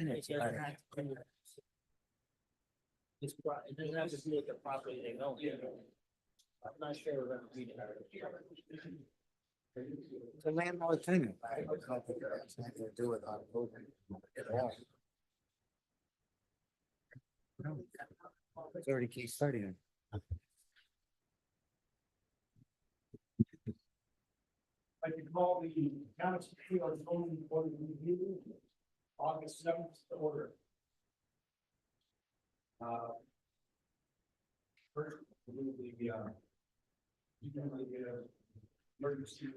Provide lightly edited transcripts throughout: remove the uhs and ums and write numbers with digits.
It doesn't have to do with the property they own. I'm not sure we're gonna read it. It's a landlord tenant. I don't think it has anything to do with our moving at all. It's already case study. I can call the council on zoning board of review, August 7th to order. First, we'll do the emergency.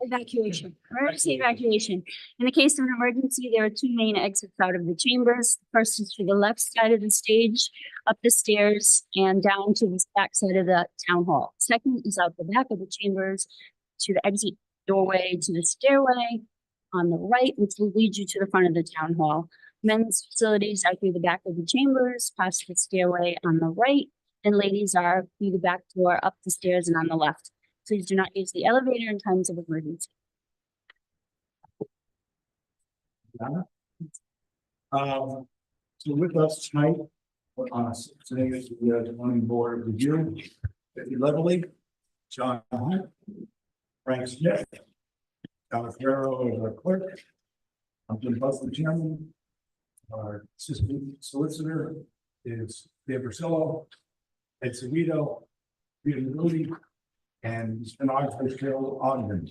Evacuation, emergency evacuation. In the case of an emergency, there are two main exits out of the chambers. The first is to the left side of the stage, up the stairs, and down to the back side of the town hall. Second is out the back of the chambers to the exit doorway to the stairway on the right, which will lead you to the front of the town hall. Men's facilities are through the back of the chambers, past the stairway on the right, and ladies are through the back door, up the stairs, and on the left. Please do not use the elevator in times of emergency. So with us tonight, today is the zoning board review, Vicky Levelly, John Hunt, Frank Smith, Thomas Ferrero is our clerk. I'm Jim Bussler, chairman. Our assistant solicitor is Dave Versillo, Ed Seguido, Peter Rudy, and stenographer Carol Ogden.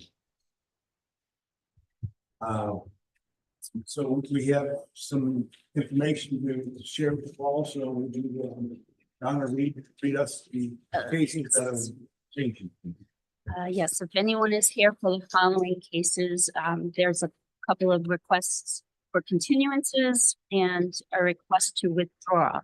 So we have some information to share with you all, so we'll do, Donna read us the cases that are changing. Yes, if anyone is here for the following cases, there's a couple of requests for continuances and a request to withdraw.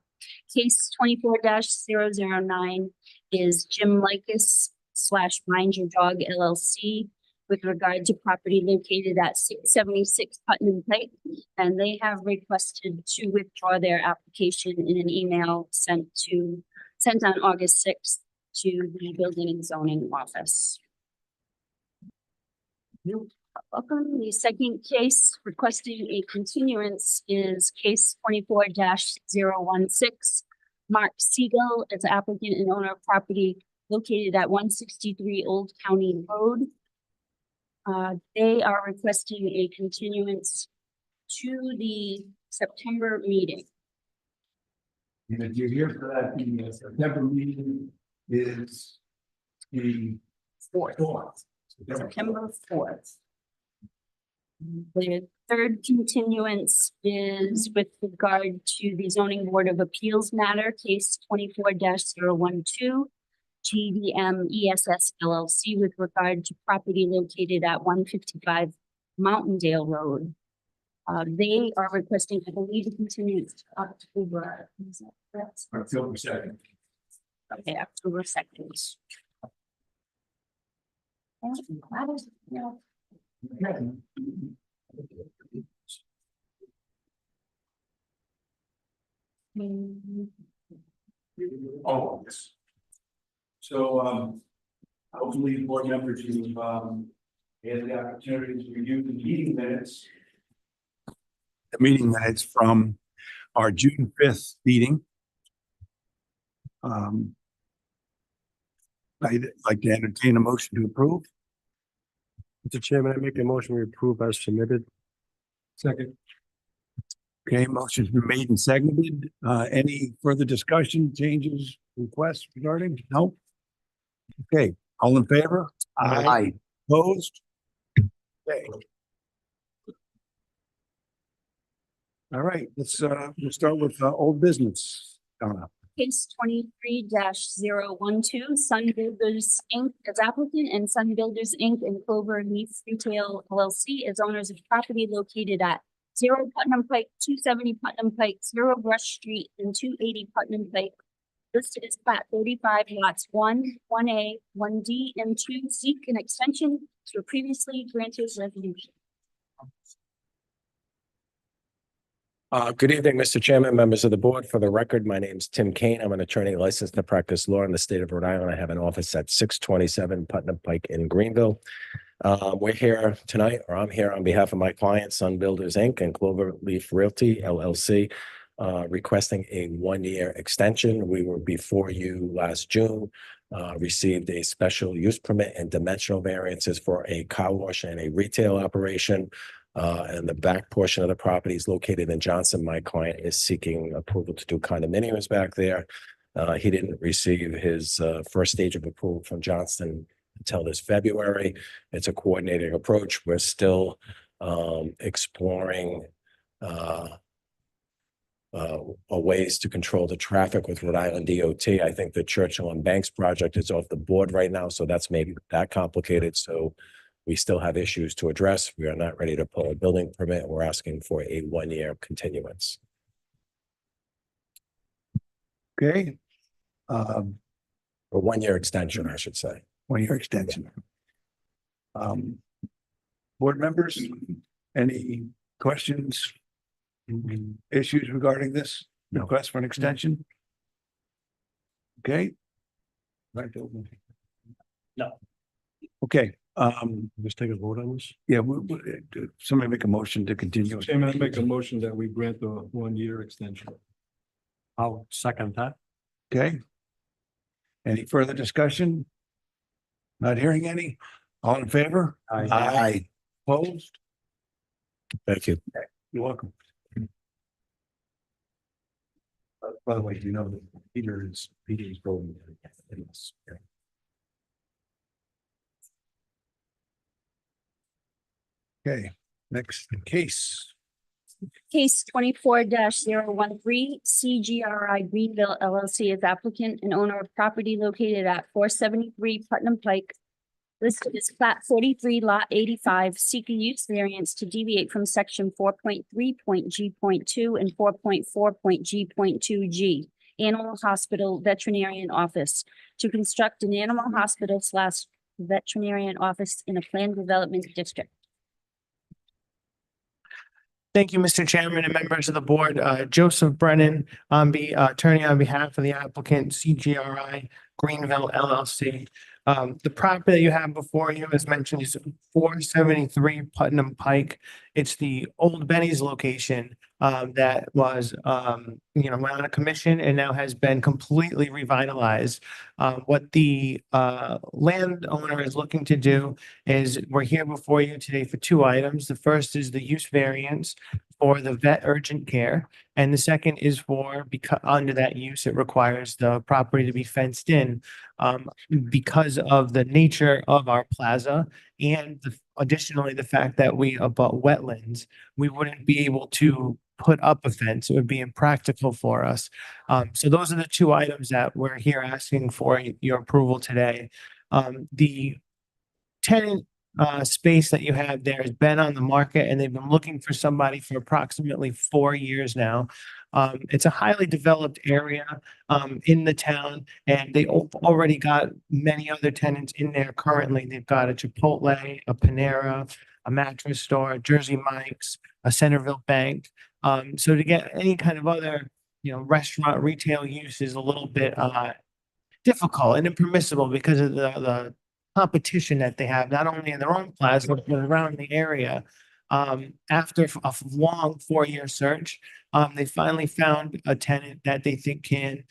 Case 24-009 is Jim Likas / Mind Your Dog LLC with regard to property located at 676 Putnam Pike. And they have requested to withdraw their application in an email sent on August 6th to the Building and Zoning Office. Welcome. The second case requesting a continuance is case 24-016. Mark Siegel is the applicant and owner of property located at 163 Old County Road. They are requesting a continuance to the September meeting. And if you're here for that, the September meeting is the 4th. September 4th. The third continuance is with regard to the Zoning Board of Appeals matter, case 24-012, GDM ESS LLC with regard to property located at 155 Mountaindale Road. They are requesting, I believe, a continuance to October. Is that correct? October 2nd. Okay, October 2nd. That is, yeah. Oh, yes. So, hopefully board members, you've, had the opportunity to review the meeting minutes. The meeting minutes from our June 5th meeting. I'd like to entertain a motion to approve. Mr. Chairman, I make a motion we approve as submitted. Second. Okay, motion's been made and seconded. Any further discussion, changes, requests regarding? No? Okay, all in favor? Aye. Opposed? Okay. All right, we'll start with old business. Donna. Case 23-012, Sun Builders Inc. as applicant and Sun Builders Inc. and Clover Leaf Retail LLC as owners of property located at 0 Putnam Pike, 270 Putnam Pike, 0 Brush Street, and 280 Putnam Pike. Listed as plat 35 lots 1, 1A, 1D, and 2 seek an extension to a previously granted resolution. Good evening, Mr. Chairman, members of the board. For the record, my name is Tim Kane. I'm an attorney licensed to practice law in the state of Rhode Island. I have an office at 627 Putnam Pike in Greenville. We're here tonight, or I'm here on behalf of my client, Sun Builders, Inc. and Cloverleaf Realty, LLC, requesting a one-year extension. We were before you last June, received a special use permit and dimensional variances for a car wash and a retail operation. And the back portion of the property is located in Johnson. My client is seeking approval to do condominiums back there. He didn't receive his first stage of approval from Johnston until this February. It's a coordinated approach. We're still exploring ways to control the traffic with Rhode Island DOT. I think the Churchill and Banks project is off the board right now, so that's maybe that complicated. So we still have issues to address. We are not ready to pull a building permit. We're asking for a one-year continuance. Okay. Or one-year extension, I should say. One-year extension. Board members, any questions? Issues regarding this request for an extension? Okay. Right. No. Okay, Just take a vote on this. yeah, somebody make a motion to continue. Chairman, I make a motion that we grant the one-year extension. I'll second that. Okay. Any further discussion? Not hearing any? All in favor? Aye. Opposed? Thank you. You're welcome. By the way, you know that Peter's voting. Okay, next case. Case 24-013, CGRI Greenville LLC is applicant and owner of property located at 473 Putnam Pike, listed as plat 43 lot 85, seeking use variance to deviate from section 4.3.G.2 and 4.4.G.2G, Animal Hospital Veterinarian Office, to construct an animal hospital / veterinarian office in a planned development district. Thank you, Mr. Chairman and members of the board. Joseph Brennan, attorney on behalf of the applicant CGRI Greenville LLC. The property that you have before you, as mentioned, is 473 Putnam Pike. It's the old Benny's location that was, went on a commission and now has been completely revitalized. What the landowner is looking to do is, we're here before you today for two items. The first is the use variance for the vet urgent care. And the second is because under that use, it requires the property to be fenced in because of the nature of our plaza and additionally the fact that we abut wetlands, we wouldn't be able to put up a fence. It would be impractical for us. So those are the two items that we're here asking for your approval today. The tenant space that you have there has been on the market and they've been looking for somebody for approximately 4 years now. It's a highly developed area in the town and they already got many other tenants in there currently. They've got a Chipotle, a Panera, a mattress store, Jersey Mike's, a Centerville Bank. So to get any kind of other, restaurant retail use is a little bit difficult and impermissible because of the competition that they have, not only in their own plaza, but around the area. After a long 4-year search, they finally found a tenant that they think can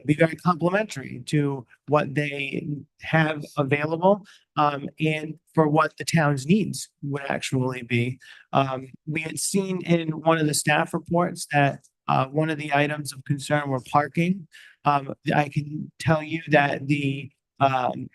be very complementary to what they have available and for what the town's needs would actually be. We had seen in one of the staff reports that one of the items of concern were parking. I can tell you that the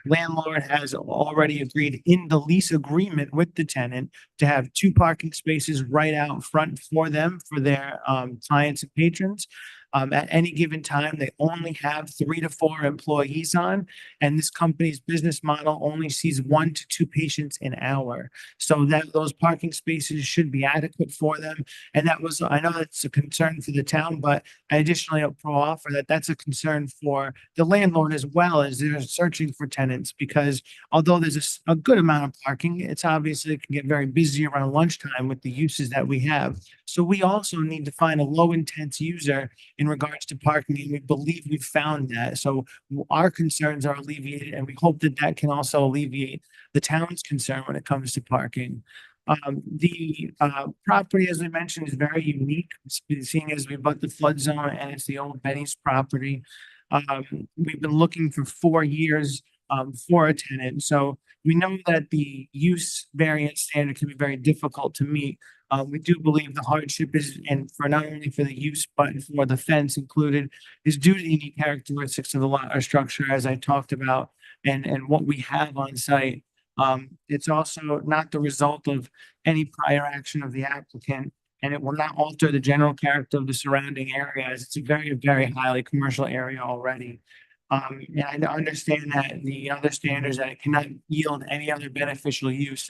landlord has already agreed in the lease agreement with the tenant to have 2 parking spaces right out front for them, for their clients and patrons. At any given time, they only have 3 to 4 employees on, and this company's business model only sees 1 to 2 patients an hour. So that those parking spaces should be adequate for them. And that was, I know that's a concern for the town, but I additionally offer that that's a concern for the landlord as well, as they're searching for tenants, because although there's a good amount of parking, it's obviously, it can get very busy around lunchtime with the uses that we have. So we also need to find a low intense user in in regards to parking, and we believe we've found that. So our concerns are alleviated, and we hope that that can also alleviate the town's concern when it comes to parking. The property, as we mentioned, is very unique, seeing as we bought the flood zone and it's the old Benny's property. We've been looking for 4 years for a tenant, so we know that the use variance standard can be very difficult to meet. We do believe the hardship is, and for not only for the use, but for the fence included, is due to the unique characteristics of the lot or structure, as I talked about, and what we have on site. It's also not the result of any prior action of the applicant, and it will not alter the general character of the surrounding area, as it's a very, very highly commercial area already. And I understand that the other standards that it cannot yield any other beneficial use.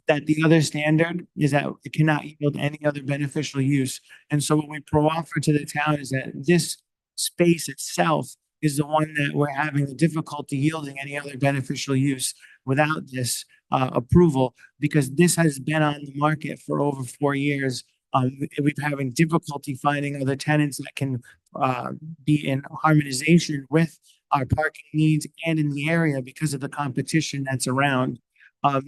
That the other standard is that it cannot yield any other beneficial use. And so what we offer to the town is that this space itself is the one that we're having the difficulty yielding any other beneficial use without this approval, because this has been on the market for over 4 years. We've having difficulty finding other tenants that can be in harmonization with our parking needs and in the area because of the competition that's around.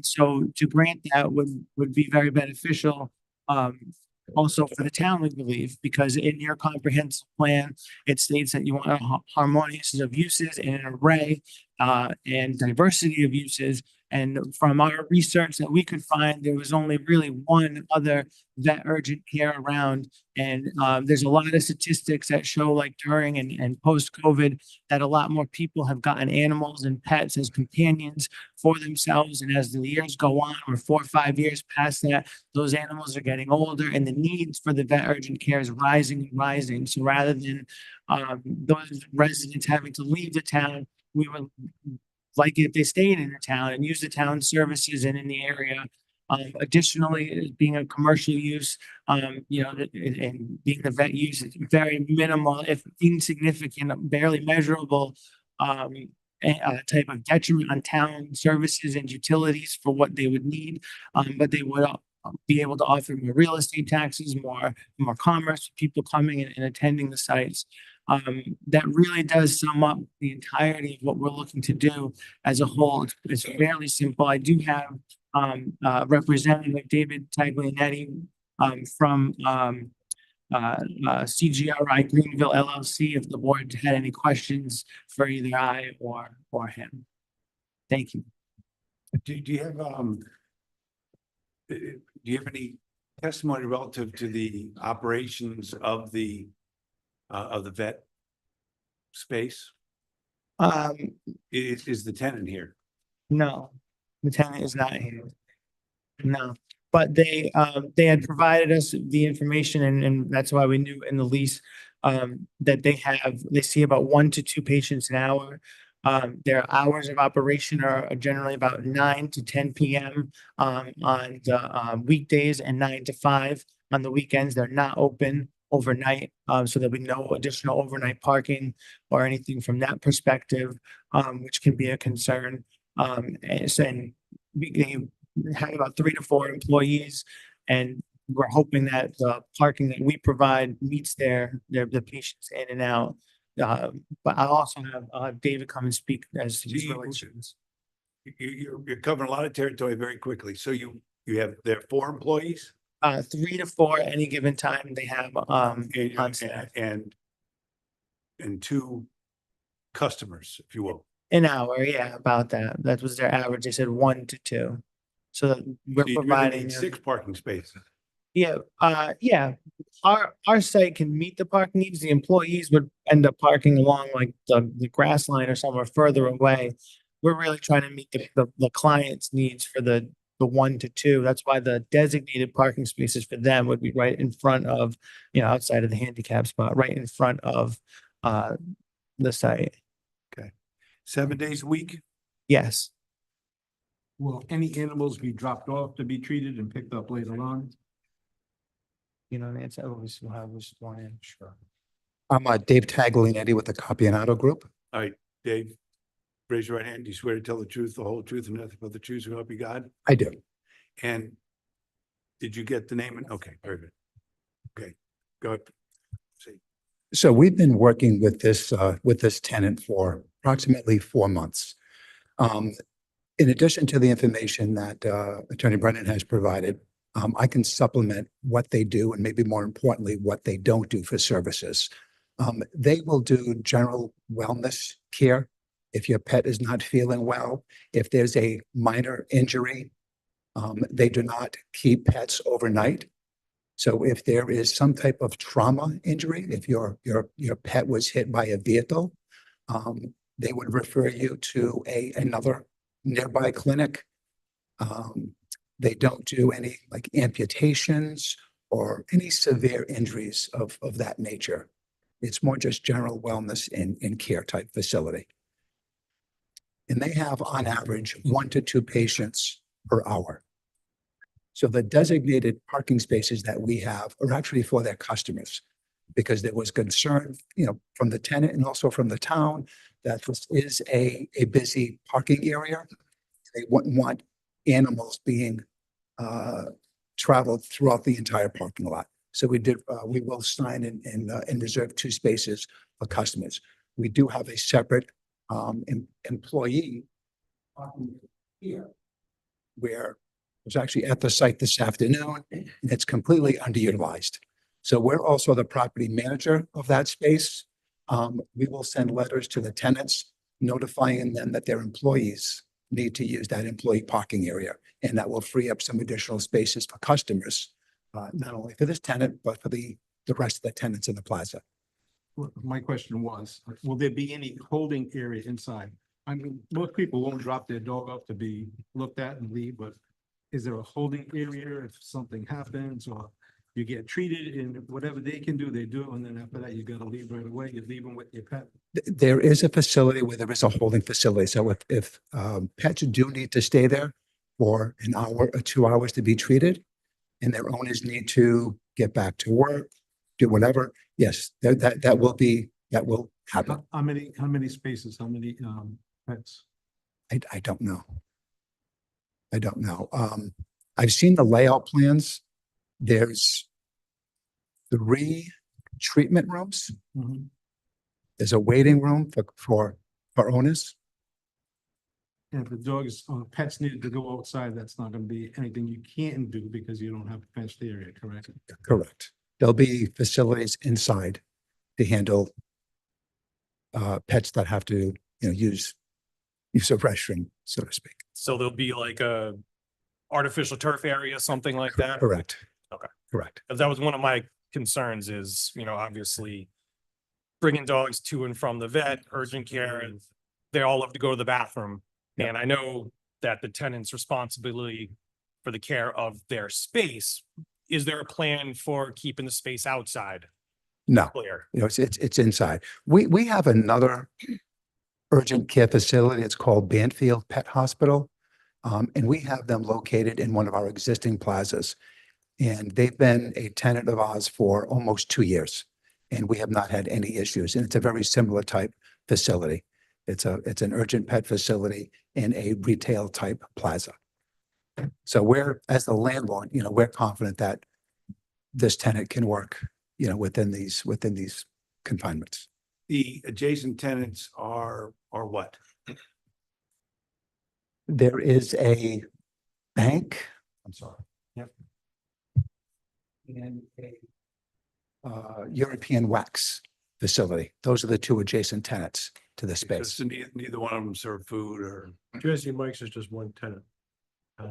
So to grant that would be very beneficial. Also for the town, we believe, because in your comprehensive plan, it states that you want a harmonious of uses and an array and diversity of uses. And from our research that we could find, there was only really one other vet urgent care around. And there's a lot of statistics that show, like during and post-COVID, that a lot more people have gotten animals and pets as companions for themselves. And as the years go on, we're 4 or 5 years past that, those animals are getting older and the needs for the vet urgent care is rising and rising. So rather than those residents having to leave the town, we would like if they stayed in the town and use the town services and in the area. Additionally, being a commercial use, and being the vet use, is very minimal, if insignificant, barely measurable, type of detriment on town services and utilities for what they would need. But they would be able to offer more real estate taxes, more commerce, people coming and attending the sites. That really does sum up the entirety of what we're looking to do as a whole. It's fairly simple. I do have Representative David Taglianetti from CGRI Greenville LLC, if the board had any questions for either I or him. Thank you. Do you have any testimony relative to the operations of the vet space? Is the tenant here? No, the tenant is not here. No, but they had provided us the information and that's why we knew in the lease that they see about 1 to 2 patients an hour. Their hours of operation are generally about 9 to 10 PM on the weekdays and 9 to 5 on the weekends. They're not open overnight, so there'll be no additional overnight parking or anything from that perspective, which can be a concern. And they have about 3 to 4 employees, and we're hoping that the parking that we provide meets the patients in and out. But I'll also have David come and speak as to his relations. You're covering a lot of territory very quickly. So there are 4 employees? 3 to 4 at any given time they have on staff. And 2 customers, if you will. An hour, yeah, about that. That was their average. They said 1 to 2. So that we're So you really providing need 6 parking spaces. Yeah, yeah. Our site can meet the parking needs. The employees would end up parking along like the grass line or somewhere further away. We're really trying to meet the client's needs for the 1 to 2. That's why the designated parking spaces for them would be right in front of, outside of the handicap spot, right in front of the site. 7 days a week? Yes. Will any animals be dropped off to be treated and picked up later on? Nancy, I always will have this one in. Sure. I'm Dave Taglianetti with the Capianato Group. All right, Dave, raise your right hand. Do you swear to tell the truth, the whole truth, and nothing but the truth, so help you God? I do. And did you get the name? Okay, very good. Okay, go ahead. See. So we've been working with this tenant for approximately 4 months. In addition to the information that Attorney Brennan has provided, I can supplement what they do and maybe more importantly, what they don't do for services. They will do general wellness care. If your pet is not feeling well, if there's a minor injury, they do not keep pets overnight. So if there is some type of trauma injury, if your pet was hit by a vehicle, they would refer you to another nearby clinic. They don't do any like amputations or any severe injuries of that nature. It's more just general wellness and care type facility. And they have on average 1 to 2 patients per hour. So the designated parking spaces that we have are actually for their customers because there was concern, from the tenant and also from the town that this is a busy parking area. They wouldn't want animals being traveled throughout the entire parking lot. So we will sign and reserve 2 spaces for customers. We do have a separate employee parking here where I was actually at the site this afternoon and it's completely underutilized. So we're also the property manager of that space. We will send letters to the tenants notifying them that their employees need to use that employee parking area. And that will free up some additional spaces for customers, not only for this tenant, but for the rest of the tenants in the plaza. Well, my question was, will there be any holding area inside? I mean, most people won't drop their dog off to be looked at and leave, but is there a holding area if something happens or you get treated and whatever they can do, they do. And then after that, you got to leave right away. You leave them with your pet. There is a facility where there is a holding facility. So if pets do need to stay there for an hour or 2 hours to be treated and their owners need to get back to work, do whatever, yes, that will happen. How many spaces, how many pets? I don't know. I don't know. I've seen the layout plans. There's 3 treatment rooms. Mhm. There's a waiting room for owners. And if the dogs or pets needed to go outside, that's not going to be anything you can do because you don't have a fenced area, correct? Correct. There'll be facilities inside to handle pets that have to, use a restroom, so to speak. So there'll be like a artificial turf area, something like that? Correct. Okay. Correct. That was one of my concerns is, obviously bringing dogs to and from the vet, urgent care, and they all love to go to the bathroom. Yeah. And I know that the tenant's responsibility for the care of their space. Is there a plan for keeping the space outside No, clear? it's inside. We have another urgent care facility. It's called Banfield Pet Hospital. And we have them located in one of our existing plazas. And they've been a tenant of ours for almost 2 years. And we have not had any issues. And it's a very similar type facility. It's an urgent pet facility in a retail type plaza. So we're, as the landlord, we're confident that this tenant can work, within these confinements. The adjacent tenants are what? There is a bank. I'm sorry. Yep. And a European wax facility. Those are the 2 adjacent tenants to the space. Because neither one of them serve food or Jersey Mike's is just one tenant.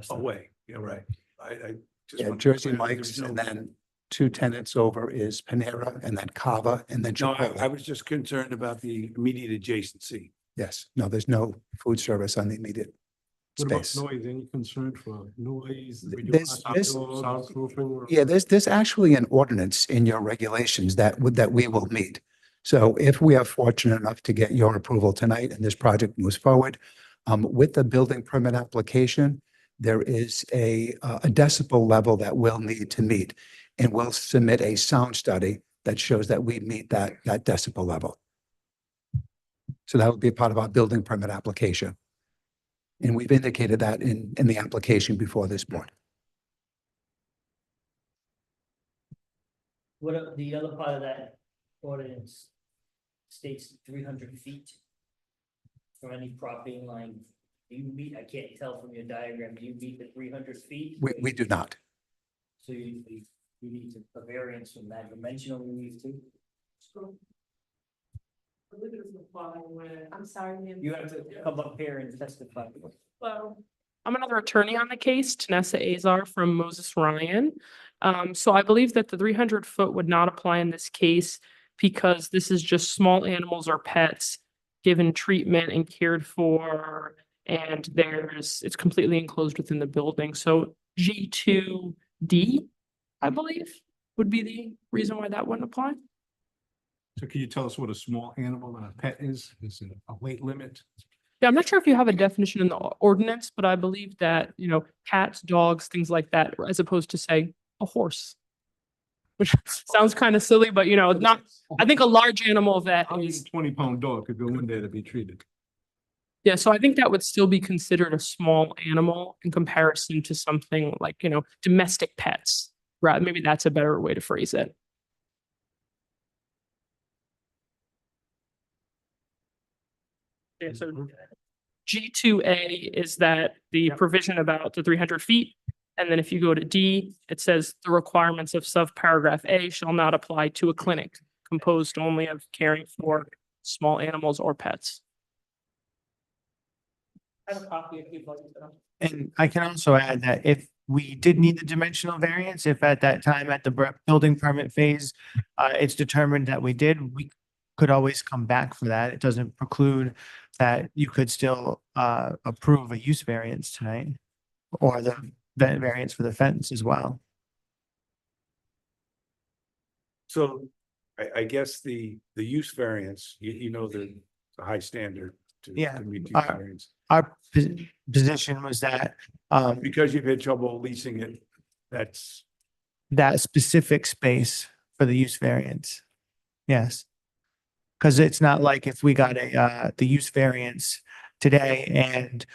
away. Yeah, right. I just Yeah, want to Jersey clear- Mike's, there's and no- then 2 tenants over is Panera, and then Cava, and then No, I Chipotle. was just concerned about the immediate adjacency. Yes, no, there's no food service on the immediate What about space. noise? Any concern for noise? There's- Soundproofing? or- Yeah, there's actually an ordinance in your regulations that we will meet. So if we are fortunate enough to get your approval tonight and this project moves forward, with the building permit application, there is a decibel level that we'll need to meet. And we'll submit a sound study that shows that we meet that decibel level. So that would be a part of our building permit application. And we've indicated that in the application before this board. What, the other part of that ordinance states 300 feet from any property line. Do you meet, I can't tell from your diagram, do you meet the 300 feet? We do not. So you need a variance from that dimensional relief too? I'm sorry, ma'am. You have to come up here and testify. Hello. I'm another attorney on the case, Tanessa Azar from Moses Ryan. So I believe that the 300-foot would not apply in this case because this is just small animals or pets given treatment and cared for, and it's completely enclosed within the building. So G2D, I believe, would be the reason why that wouldn't apply. So can you tell us what a small animal and a pet is? Is it a weight limit? Yeah, I'm not sure if you have a definition in the ordinance, but I believe that, cats, dogs, things like that, as opposed to say a horse. Which sounds kind of silly, but not, I think a large animal that is, 120-pound dog could go in there to be treated. yeah, so I think that would still be considered a small animal in comparison to something like, domestic pets. Right, maybe that's a better way to phrase it. Yeah, so G2A is that the provision about the 300 feet. And then if you go to D, it says the requirements of subparagraph A shall not apply to a clinic composed only of caring for small animals or pets. I have a copy if you'd like to. And I can also add that if we did need the dimensional variance, if at that time at the building permit phase, it's determined that we did, we could always come back for that. It doesn't preclude that you could still approve a use variance tonight or the variance for the fence as well. So I guess the use variance, the high standard to Yeah, meet use our- variance. Our position was that Because you've had trouble leasing it, that's, that specific space for the use variance. Yes. Because it's not like if we got the use variance today and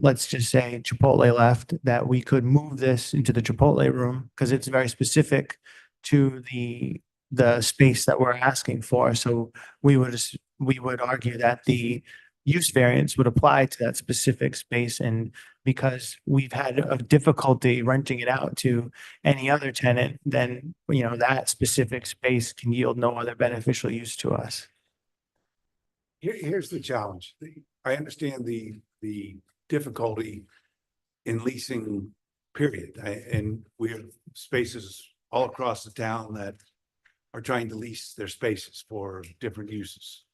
let's just say Chipotle left, that we could move this into the Chipotle room because it's very specific to the space that we're asking for. So we would argue that the use variance would apply to that specific space. And because we've had a difficulty renting it out to any other tenant, then, that specific space can yield no other beneficial use to us. here's the challenge. I understand the difficulty in leasing, period. And we have spaces all across the town that are trying to lease their spaces for different uses.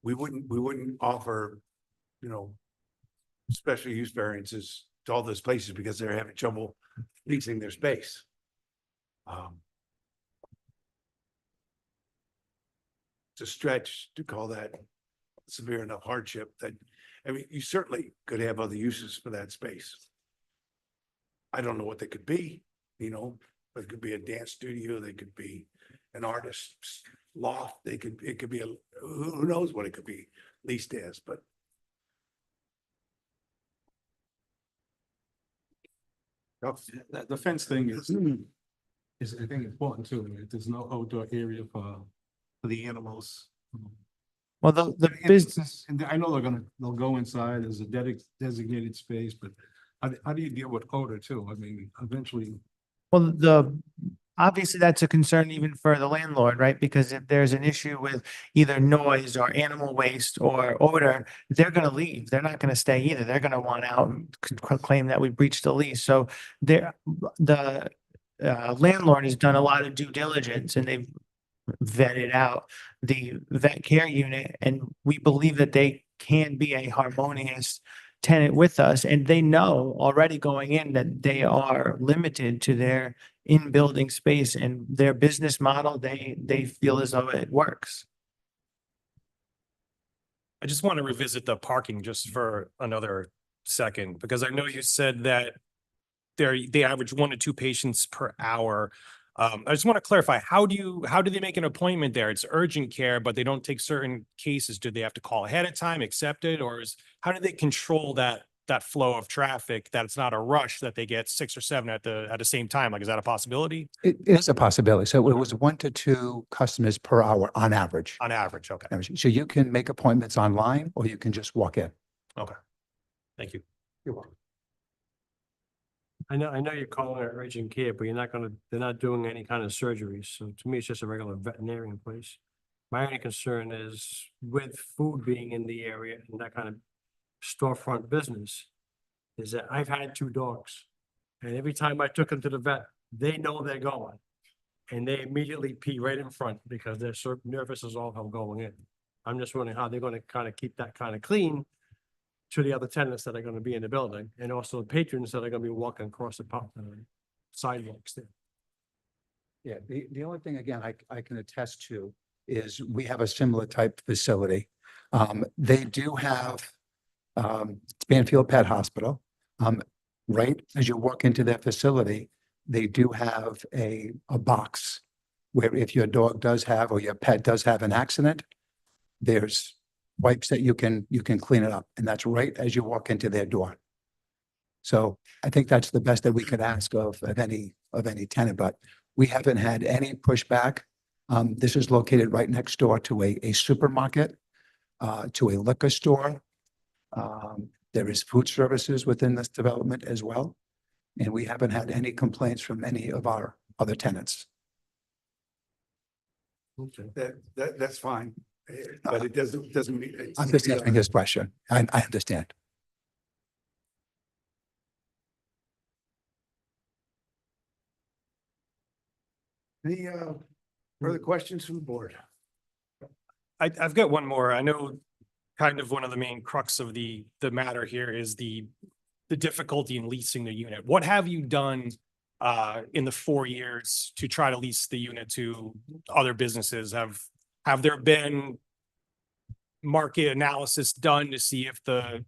We wouldn't offer, special use variances to all those places because they're having trouble leasing their space. It's a stretch to call that severe enough hardship that, you certainly could have other uses for that space. I don't know what they could be, but it could be a dance studio, they could be an artist's loft, it could be who knows what it could be leased as, but. The fence thing is I think important too. There's no outdoor area for the animals. Well, the business, And I know they'll go inside as a designated space, but how do you deal with odor too? Eventually. well, obviously that's a concern even for the landlord, right? Because if there's an issue with either noise or animal waste or odor, they're gonna leave. They're not gonna stay either. They're gonna want out and claim that we breached the lease. So the landlord has done a lot of due diligence and they've vetted out the vet care unit, and we believe that they can be a harmonious tenant with us, and they know already going in that they are limited to their in-building space and their business model, they feel as though it works. I just want to revisit the parking just for another second, because I know you said that they average 1 to 2 patients per hour. I just want to clarify, how do they make an appointment there? It's urgent care, but they don't take certain cases. Do they have to call ahead of time, accept it, or how do they control that that flow of traffic, that it's not a rush, that they get 6 or 7 at the same time? Like, is that a possibility It is a possibility. So it was 1 to 2 customers per hour on average. on average? Okay, So you can make appointments online or you can just walk in. thank you. You're welcome. I know you're calling it urgent care, but they're not doing any kind of surgeries. So to me, it's just a regular veterinarian place. My only concern is with food being in the area and that kind of storefront business, is that I've had 2 dogs. And every time I took them to the vet, they know they're going. And they immediately pee right in front because they're so nervous as all hell going in. I'm just wondering how they're gonna kind of keep that kind of clean to the other tenants that are gonna be in the building, and also the patrons that are gonna be walking across the sidewalks there. Yeah, the only thing, again, I can attest to is we have a similar type facility. They do have, Banfield Pet Hospital. Right as you walk into their facility, they do have a box where if your dog does have, or your pet does have an accident, there's wipes that you can clean it up, and that's right as you walk into their door. So I think that's the best that we could ask of any tenant, but we haven't had any pushback. This is located right next door to a supermarket, to a liquor store. There is food services within this development as well. And we haven't had any complaints from any of our other tenants. Okay. That's fine, but it doesn't mean. I'm just answering his question. I understand. Any further questions from the board? I've got one more. I know kind of one of the main crux of the matter here is the difficulty in leasing the unit. What have you done in the 4 years to try to lease the unit to other businesses? Have there been market analysis done to see if the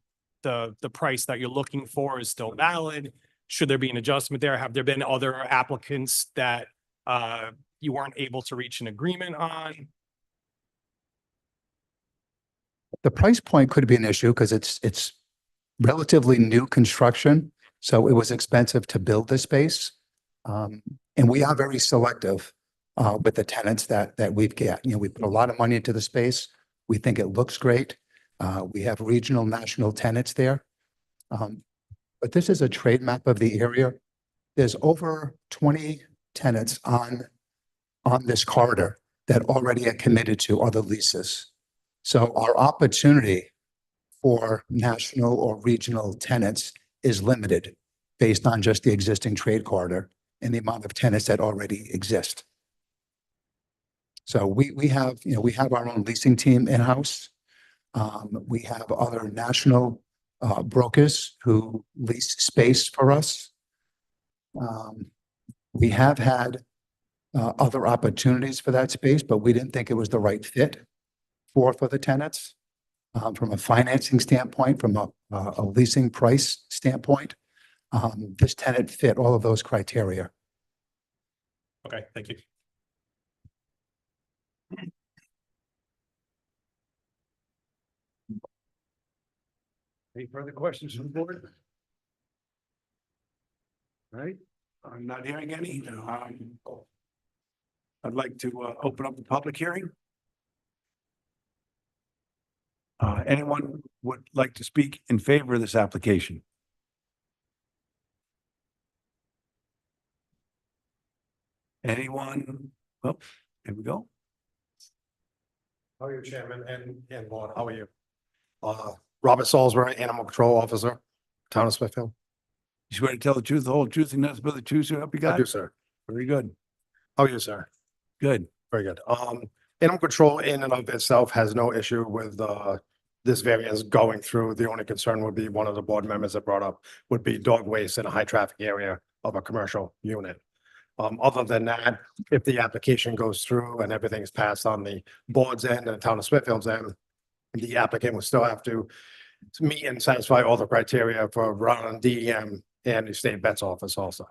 price that you're looking for is still valid? Should there be an adjustment there? Have there been other applicants that you weren't able to reach an agreement on? The price point could be an issue because it's relatively new construction. So it was expensive to build the space. And we are very selective with the tenants that we've got. We put a lot of money into the space. We think it looks great. We have regional, national tenants there. But this is a trade map of the area. There's over 20 tenants on this corridor that already are committed to other leases. So our opportunity for national or regional tenants is limited based on just the existing trade corridor and the amount of tenants that already exist. So we have our own leasing team in-house. We have other national brokers who lease space for us. We have had other opportunities for that space, but we didn't think it was the right fit for the tenants. From a financing standpoint, from a leasing price standpoint, this tenant fit all of those criteria. Okay, thank you. Any further questions from the board? All right, I'm not hearing any. I'd like to open up the public hearing. Anyone would like to speak in favor of this application? Anyone? Well, here we go. How are you, Chairman and Board? How are you? Robert Salisbury, Animal Control Officer, Town of Smithfield. You swear to tell the truth, the whole truth, and nothing but the truth, so help you I God? do, sir. Very good. How are you, sir? Good. Very good. Animal control in and of itself has no issue with this variance going through. The only concern would be one of the board members that brought up would be dog waste in a high traffic area of a commercial unit. Other than that, if the application goes through and everything's passed on the board's end and the Town of Smithfield's end, the applicant will still have to meet and satisfy all the criteria for running DEM and the state vet's office also.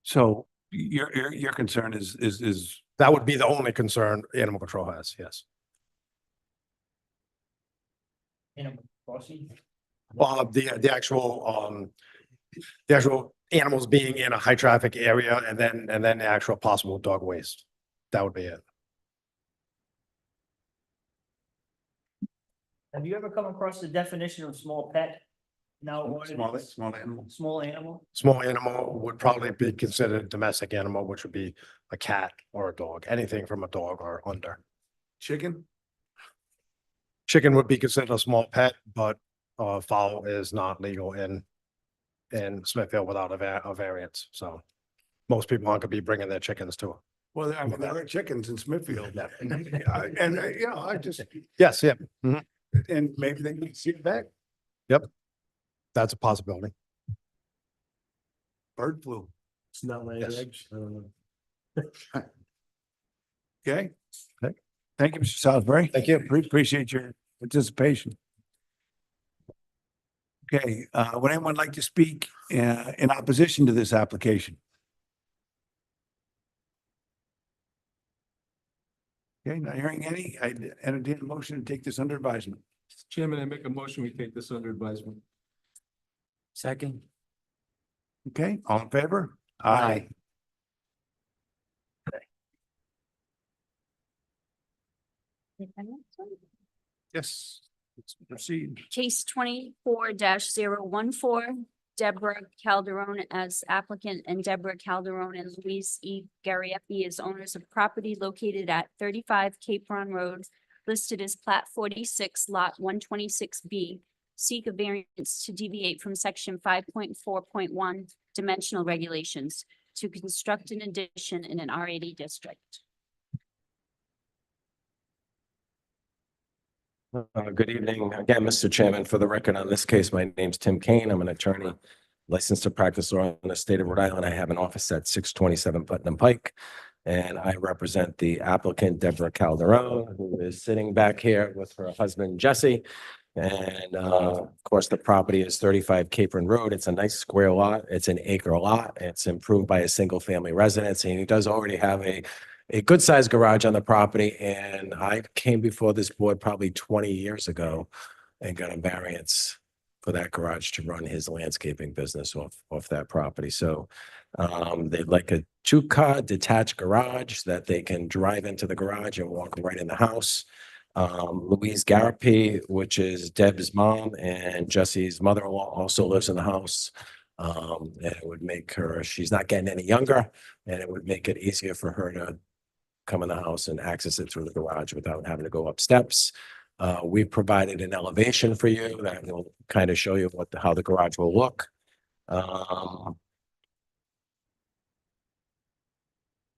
So your concern is That would be the only concern animal control has, yes. Animal Crossing, The actual animals being in a high traffic area and then the actual possible dog waste. That would be it. Have you ever come across the definition of small pet? No. Small animal. Small animal? Small animal would probably be considered a domestic animal, which would be a cat or a dog, anything from a dog or under. Chicken? Chicken would be considered a small pet, but fowl is not legal in Smithfield without a variance, so most people aren't gonna be bringing their chickens to. Well, I mean, there are chickens in Smithfield. And, you know, I just, Yes, yeah, and maybe they can see it back. that's a possibility. Bird flu. It's not laying Yes. eggs. I don't know. Okay. Thank you, Mr. Salisbury. Thank you. Appreciate your participation. Okay, would anyone like to speak in opposition to this application? Okay, not hearing any, I entertain a motion to take this under advisement. Chairman, I make a motion, we take this under advisement. Second. Okay, all in favor? Aye. Yes, let's proceed. Case 24-014, Deborah Calderon as applicant and Deborah Calderon and Louise E. Gariepi as owners of property located at 35 Cape Run Road, listed as Plat 46, Lot 126B. Seek a variance to deviate from section 5.4.1 dimensional regulations to construct an addition in an R80 district. Good evening again, Mr. Chairman. For the record, on this case, my name's Tim Kane. I'm an attorney licensed to practice law in the state of Rhode Island. I have an office at 627 Putnam Pike. And I represent the applicant, Deborah Calderon, who is sitting back here with her husband, Jesse. And of course, the property is 35 Cape Run Road. It's a nice square lot. It's an acre lot. It's improved by a single family residence. And he does already have a good sized garage on the property. And I came before this board probably 20 years ago and got a variance for that garage to run his landscaping business off that property. So they'd like a 2-car detached garage that they can drive into the garage and walk right in the house. Louise Gariepi, which is Deb's mom and Jesse's mother-in-law, also lives in the house. And it would make her, she's not getting any younger, and it would make it easier for her to come in the house and access it through the garage without having to go up steps. We provided an elevation for you that will kind of show you how the garage will look.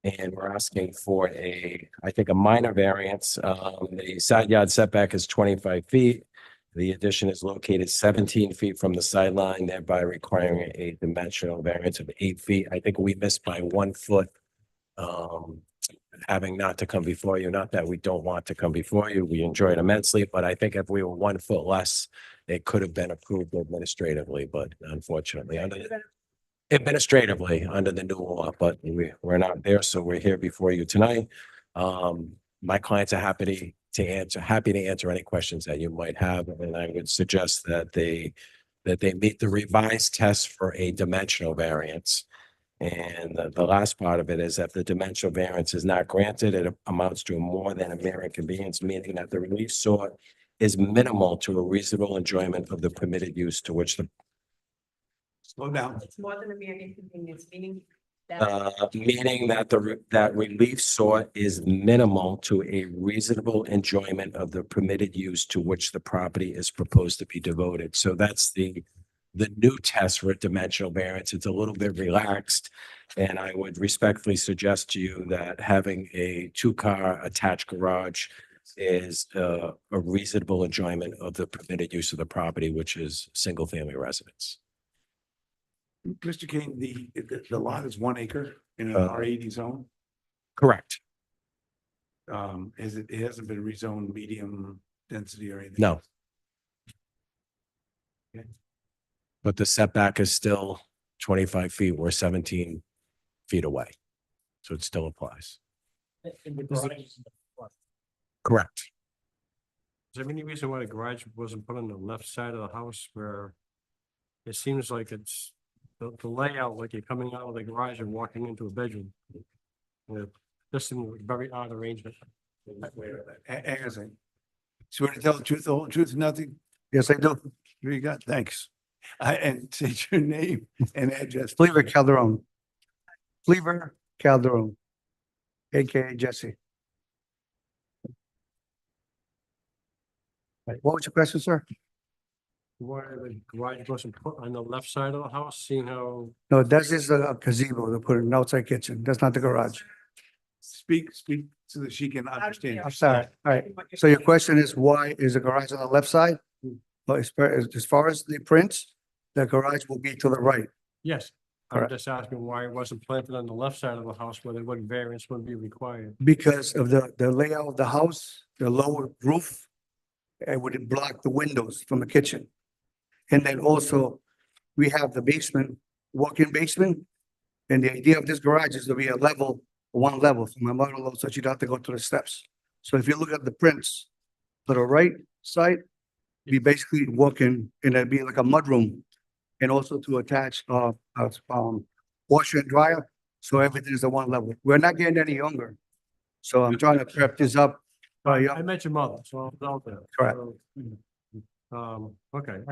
And we're asking for I think a minor variance. The side yard setback is 25 feet. The addition is located 17 feet from the sideline, thereby requiring a dimensional variance of 8 feet. I think we missed by 1 foot. Having not to come before you, not that we don't want to come before you, we enjoy it immensely, but I think if we were 1 foot less, it could have been approved administratively, but unfortunately, administratively under the new law, but we're not there, so we're here before you tonight. My clients are happy to answer any questions that you might have, and I would suggest that they meet the revised test for a dimensional variance. And the last part of it is that the dimensional variance is not granted, it amounts to more than a mere inconvenience, meaning that the relief sought is minimal to a reasonable enjoyment of the permitted use to which the Slow down. It's more than a mere inconvenience, meaning meaning that that relief sought is minimal to a reasonable enjoyment of the permitted use to which the property is proposed to be devoted. So that's the new test for a dimensional variance. It's a little bit relaxed. And I would respectfully suggest to you that having a 2-car attached garage is a reasonable enjoyment of the permitted use of the property, which is single family residence. Mr. Kane, the lot is 1 acre in an R80 zone. Correct. It hasn't been rezoned medium density or anything? No. Okay. But the setback is still 25 feet. We're 17 feet away. So it still applies. And the garage is in the front. Correct. there any reason why the garage wasn't put on the left side of the house where it seems like it's the layout, like you're coming out of the garage and walking into a bedroom? Just in a very odd arrangement. Hang on a second. Swear to tell the truth, the whole truth, and nothing? Yes, I do. Here you go. Thanks. And say your name and address. Cleaver Calderon. Cleaver Calderon. AKA Jesse. Right, what was your question, sir? Why the garage wasn't put on the left side of the house, seeing how, No, that's just a gazebo to put an outside kitchen. That's not the garage. Speak so that she can understand. I'm sorry. All right. So your question is, why is the garage on the left side? But as far as the prints, the garage will be to the right. yes. I'm Correct. just asking why it wasn't planted on the left side of the house where variance wouldn't be required. Because of the layout of the house, the lower roof, it would block the windows from the kitchen. And then also, we have the basement, walk-in basement. And the idea of this garage is to be a level, one level for my mother-in-law, so she'd have to go to the steps. So if you look at the prints, to the right side, be basically walking, and it'd be like a mudroom. And also to attach, washer and dryer, so everything is at one level. We're not getting any younger. So I'm trying to prep this up. I met your mother, so I was out there. Correct. Okay,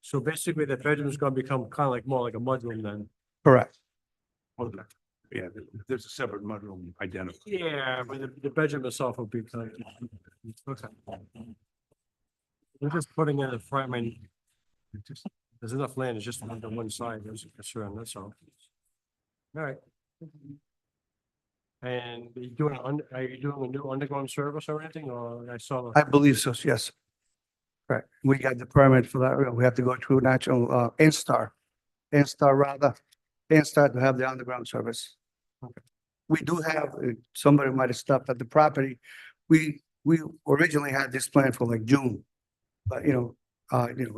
so basically the bedroom is gonna become kind of like more like a mudroom then. Correct. Yeah, there's a separate mudroom identified. Yeah, but the bedroom itself will be kind of. Okay. We're just putting in the front, I mean, there's enough land, it's just on the one side, there's a concern, that's all. All right. And are you doing a new underground service or anything, or I saw? I believe so, yes. Correct. We got the permit for that. We have to go through national, N-Star to have the underground service. We do have, somebody might have stopped at the property. We originally had this plan for like June. But,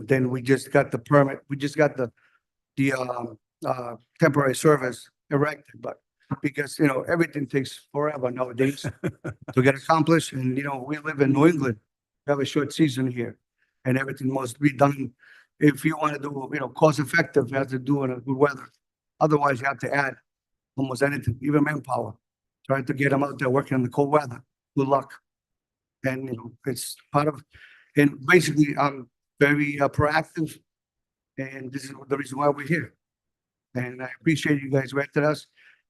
then we just got the permit, we just got the temporary service erected, but because, everything takes forever nowadays to get accomplished. And, we live in New England, we have a short season here and everything must be done. If you want to do, cost effective, you have to do it in good weather. Otherwise, you have to add almost anything, even manpower, trying to get them out there working in the cold weather. Good luck. And, it's part of, and basically, I'm very proactive. And this is the reason why we're here. And I appreciate you guys renting us.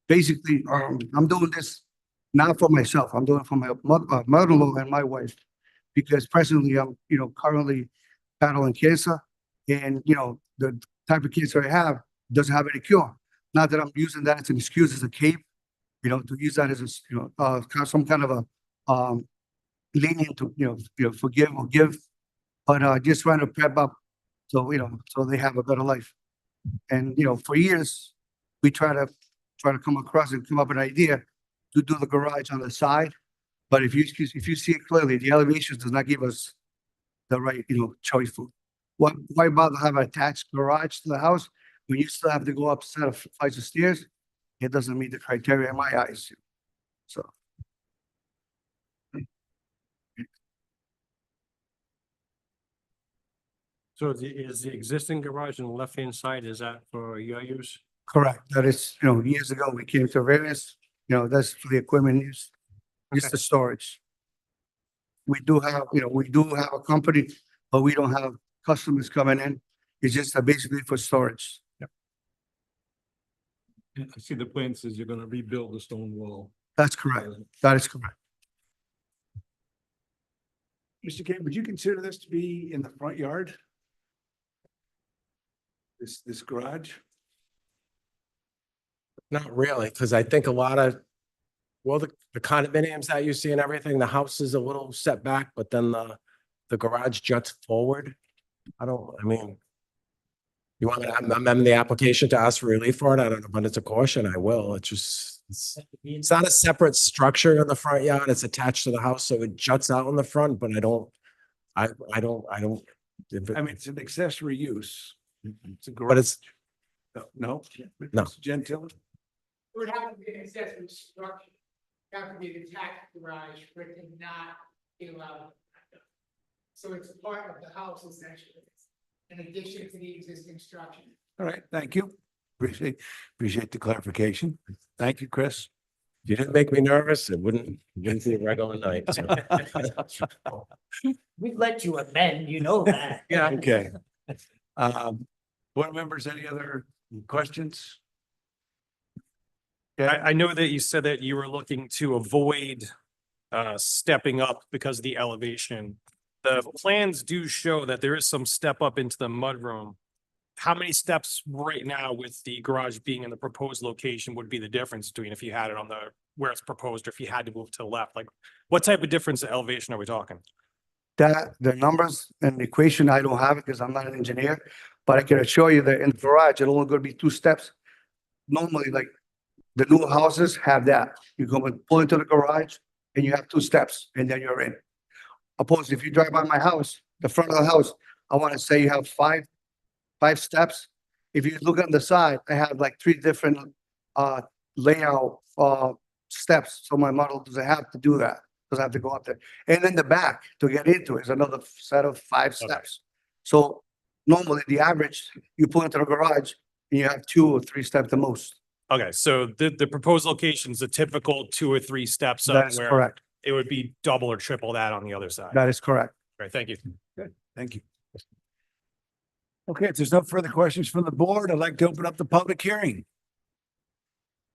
Basically, I'm doing this not for myself. I'm doing it for my mother-in-law and my wife. Because presently, I'm, currently battling cancer. And, the type of cancer I have doesn't have any cure. Not that I'm using that as an excuse, as a cape, to use that as a, some kind of a, lenient to, forgive or give, but just trying to prep up so, so they have a better life. And, for years, we try to come across and come up with an idea to do the garage on the side. But if you see it clearly, the elevations does not give us the right, choice for why bother have an attached garage to the house when you still have to go up a set of flights of stairs? It doesn't meet the criteria in my eyes. So. So is the existing garage on the left-hand side, is that for your use? Correct. That is, years ago, we came to various, that's for the equipment use, just the storage. We do have a company, but we don't have customers coming in. It's just basically for storage. I see the plan says you're gonna rebuild the stone wall. That's correct. That is correct. Mr. K, would you consider this to be in the front yard? This garage? Not really, because I think a lot of, well, the condominiums that you see and everything, the house is a little set back, but then the garage juts forward. You want me to amend the application to ask for relief for it? I don't know, but it's a caution, I will. It's not a separate structure in the front yard. It's attached to the house, so it juts out in the front, but I don't. It's an accessory use. It's a garage. But it's, No? No. Mr. Gentile? It would have to be an accessory structure, have to be an attached garage for it to not be allowed. So it's part of the house essentially, in addition to the existing structure. All right, thank you. Appreciate the clarification. Thank you, Chris. If you didn't make me nervous, it wouldn't be a regular night. So. We've let you amend, you know that. Yeah. Okay. Board members, any other questions? I know that you said that you were looking to avoid stepping up because of the elevation. The plans do show that there is some step up into the mudroom. How many steps right now with the garage being in the proposed location would be the difference between if you had it on the where it's proposed or if you had to move to the left? Like, what type of difference in elevation are we talking? That, the numbers and the equation, I don't have it because I'm not an engineer, but I can assure you that in the garage, it's only gonna be 2 steps. Normally, like, the new houses have that. You go and pull into the garage and you have 2 steps and then you're in. Opposed, if you drive by my house, the front of the house, I wanna say you have five steps. If you look on the side, I have like 3 different layout steps. So my model doesn't have to do that. Doesn't have to go up there. And then the back to get into it is another set of 5 steps. So normally the average, you pull into the garage and you have 2 or 3 steps the most. Okay, so the proposed location is a typical 2 or 3 steps That up is where correct. it would be double or triple that on the other side. That is correct. Right, thank you. Good, thank you. Okay, if there's no further questions from the board, I'd like to open up the public hearing.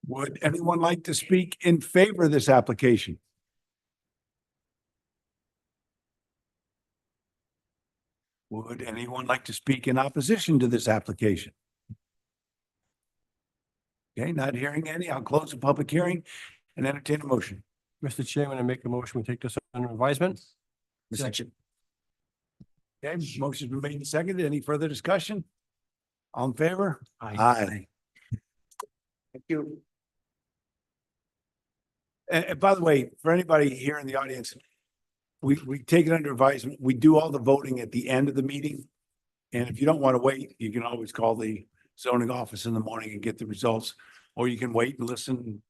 Would anyone like to speak in favor of this application? Would anyone like to speak in opposition to this application? Okay, not hearing any. I'll close the public hearing and entertain a motion. Mr. Chairman, I make a motion, we take this under advisement. Section. Okay, motion's been made and seconded. Any further discussion? All in favor? Aye. Thank you. And by the way, for anybody here in the audience, we take it under advisement. We do all the voting at the end of the meeting. And if you don't want to wait, you can always call the zoning office in the morning and get the results. Or you can wait and listen,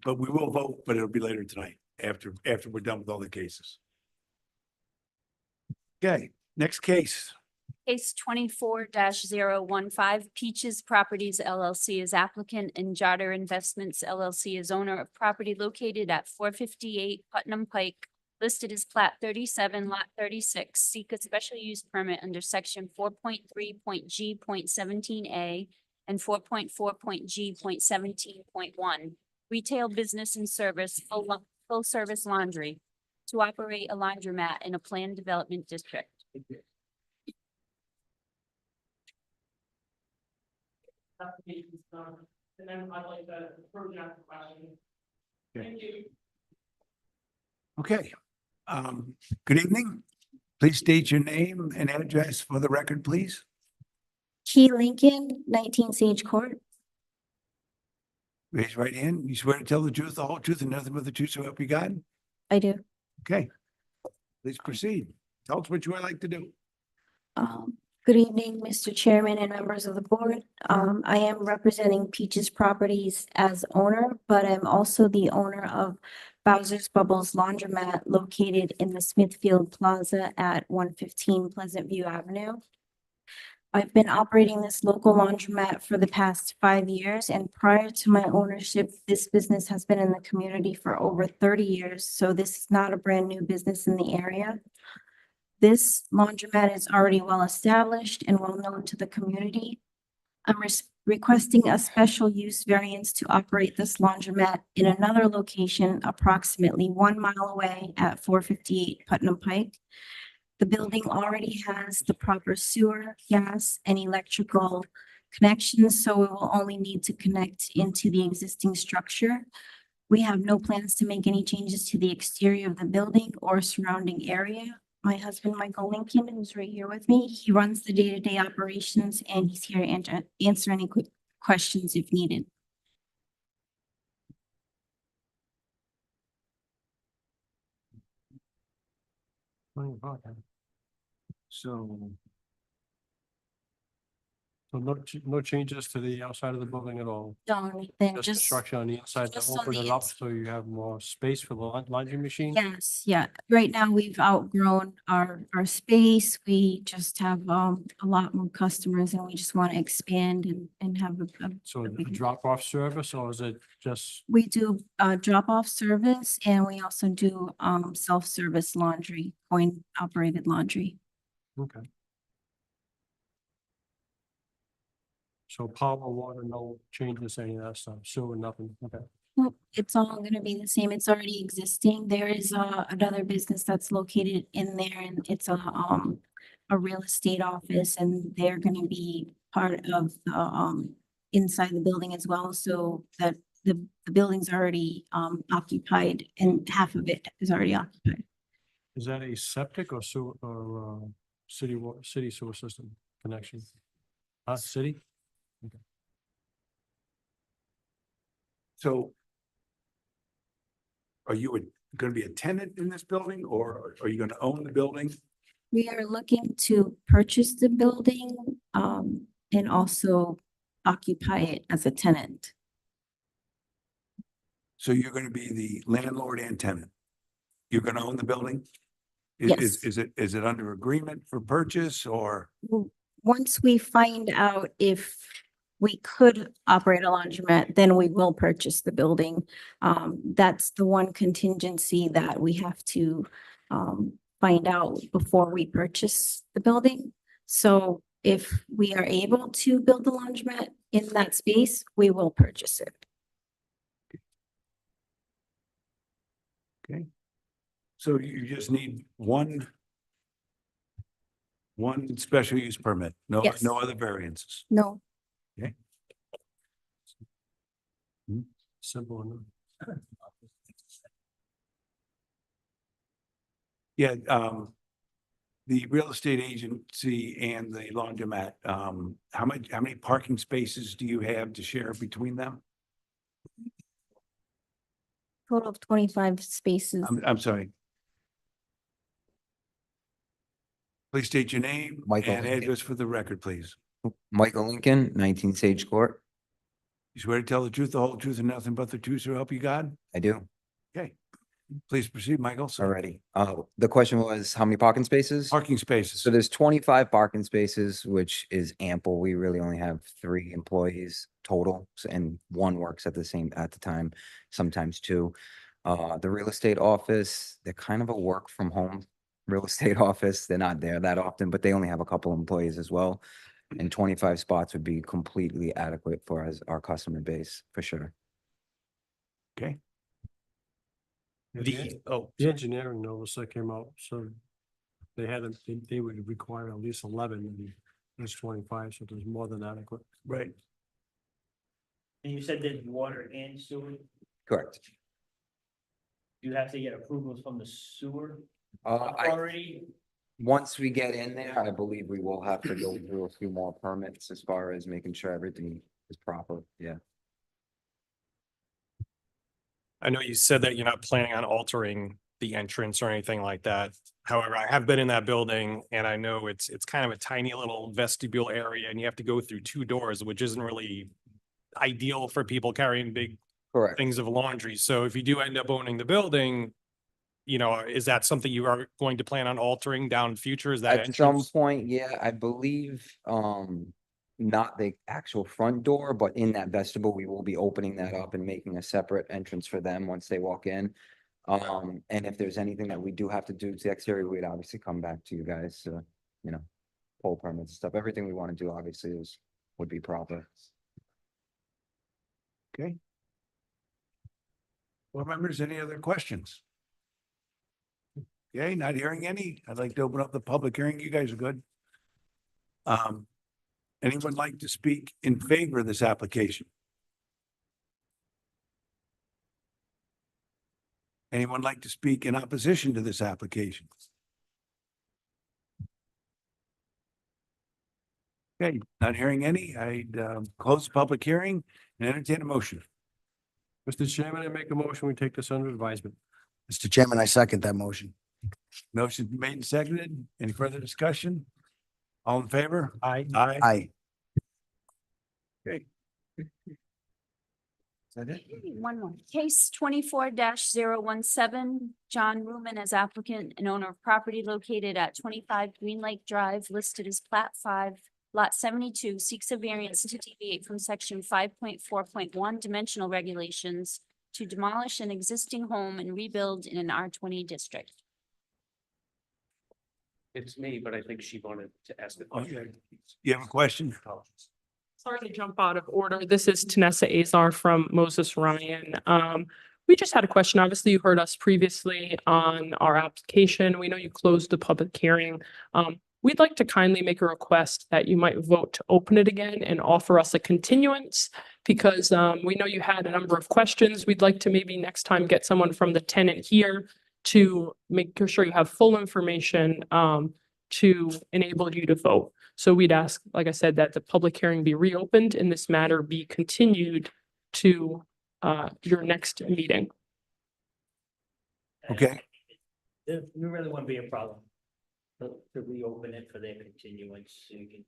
but we will vote, but it'll be later tonight after we're done with all the cases. Okay, next case. Case 24-015, Peaches Properties LLC is applicant and Jotter Investments LLC is owner of property located at 458 Putnam Pike, listed as plat 37, lot 36. Seek a special use permit under section 4.3.G.17A and 4.4.G.17.1. Retail business and service, full service laundry, to operate a laundromat in a planned development district. Application's done, and then I'd like to project the question. Thank you. Okay, good evening. Please state your name and address for the record, please. Key Lincoln, 19 Sage Court. Raise your right hand. You swear to tell the truth, the whole truth, and nothing but the truth, so help you God? I do. Okay. Please proceed. Tell us what you would like to do. Good evening, Mr. Chairman and members of the board. I am representing Peaches Properties as owner, but I'm also the owner of Bowser's Bubbles Laundromat located in the Smithfield Plaza at 115 Pleasant View Avenue. I've been operating this local laundromat for the past 5 years, and prior to my ownership, this business has been in the community for over 30 years, so this is not a brand new business in the area. This laundromat is already well established and well known to the community. I'm requesting a special use variance to operate this laundromat in another location approximately 1 mile away at 458 Putnam Pike. The building already has the proper sewer, gas, and electrical connections, so we will only need to connect into the existing structure. We have no plans to make any changes to the exterior of the building or surrounding area. My husband, Michael Lincoln, who's right here with me, he runs the day-to-day operations, and he's here to answer any quick questions if needed. So. So no changes to the outside of the building at all? Don't, then Just just. construction on the inside to just on open the it up ins- so you have more space for the laundry machine? Yes, yeah. Right now, we've outgrown our space. We just have a lot more customers and we just want to expand and have So a bigger- drop-off service, or is it just, we do drop-off service and we also do self-service laundry, coin operated laundry. okay. So power, water, no changes, any of that stuff, sewer, nothing, okay. Nope, it's all gonna be the same. It's already existing. There is another business that's located in there and it's a real estate office and they're gonna be part of the inside the building as well, so that the building's already occupied and half of it is already occupied. Is that a septic or sewer, or city sewer system connection? City? So are you gonna be a tenant in this building or are you gonna own the building? We are looking to purchase the building and also occupy it as a tenant. So you're gonna be the landlord and tenant? You're gonna own the building? Yes. Is it under agreement for purchase or? Once we find out if we could operate a laundromat, then we will purchase the building. That's the one contingency that we have to find out before we purchase the building. So if we are able to build the laundromat in that space, we will purchase it. Okay. So you just need one special use permit, no Yes. other variances. No, Simple enough. Yeah, the real estate agency and the laundromat, how many parking spaces do you have to share between them? total of 25 spaces. I'm sorry. Please state your name Michael and Lincoln. address for the record, please. Michael Lincoln, 19 Sage Court. You swear to tell the truth, the whole truth, and nothing but the truth, so help you God? I do Okay. Please proceed, Michael. So, already. The question was how many parking spaces? parking spaces. So there's 25 parking spaces, which is ample. We really only have 3 employees total, and 1 works at the time, sometimes 2. The real estate office, they're kind of a work from home real estate office. They're not there that often, but they only have a couple employees as well. And 25 spots would be completely adequate for our customer base, for sure. Okay. The engineering notice that came out, so they would require at least 11, and there's 25, so there's more than adequate. Right. And you said there's water and sewer? Correct. You have to get approvals from the sewer I authority? Once we get in there, I believe we will have to go through a few more permits as far as making sure everything is proper. Yeah. I know you said that you're not planning on altering the entrance or anything like that. However, I have been in that building and I know it's kind of a tiny little vestibule area and you have to go through 2 doors, which isn't really ideal for people carrying big Correct. things of laundry. So if you do end up owning the building, you know, is that something you are going to plan on altering down in future? Is that At some entrance? point, yeah, I believe, not the actual front door, but in that vestibule, we will be opening that up and making a separate entrance for them once they walk in. And if there's anything that we do have to do to the exterior, we'd obviously come back to you guys, you know, pull permits, stuff, everything we want to do obviously would be proper. Okay. Board members, any other questions? Okay, not hearing any. I'd like to open up the public hearing. You guys are good. Anyone like to speak in favor of this application? Anyone like to speak in opposition to this application? Okay, not hearing any. I'd close the public hearing and entertain a motion. Mr. Chairman, I make a motion, we take this under advisement. Mr. Chairman, I second that motion. Motion made and seconded. Any further discussion? All in favor? Aye. Aye. Aye. Okay. Is that it? One more. Case 24-017, John Ruman as applicant and owner of property located at 25 Green Lake Drive, listed as Plat 5, Lot 72, seeks a variance to deviate from section 5.4.1 dimensional regulations to demolish an existing home and rebuild in an R20 district. It's me, but I think she wanted to ask the Okay. You have a question? Sorry to jump out of order. This is Tanessa Azar from Moses Ryan. We just had a question. Obviously, you heard us previously on our application. We know you closed the public hearing. We'd like to kindly make a request that you might vote to open it again and offer us a continuance because we know you had a number of questions. We'd like to maybe next time get someone from the tenant here to make sure you have full information to enable you to vote. So we'd ask, like I said, that the public hearing be reopened and this matter be continued to your next meeting. Okay. There really wouldn't be a problem to reopen it for their continuance, so you can,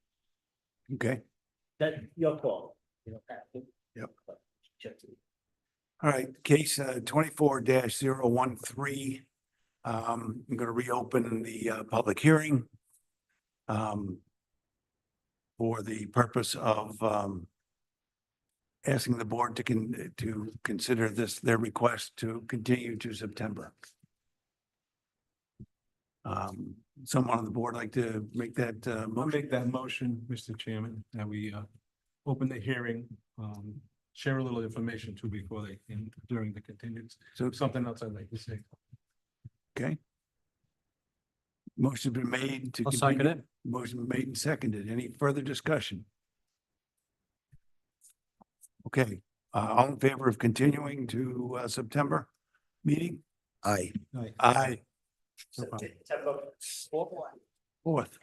Okay. that, your call, you don't have to. Yep. But just- All right, case 24-013. I'm gonna reopen the public hearing. For the purpose of asking the board to consider their request to continue to September. Someone on the board like to make that I'll motion? make that motion, Mr. Chairman, that we open the hearing, share a little information too before during the continuance. So, Something else I'd like to say. okay. Motion been made to. I'll second continue. it. Motion been made and seconded. Any further discussion? Okay, all in favor of continuing to September meeting? Aye. Aye. Aye. September 4th.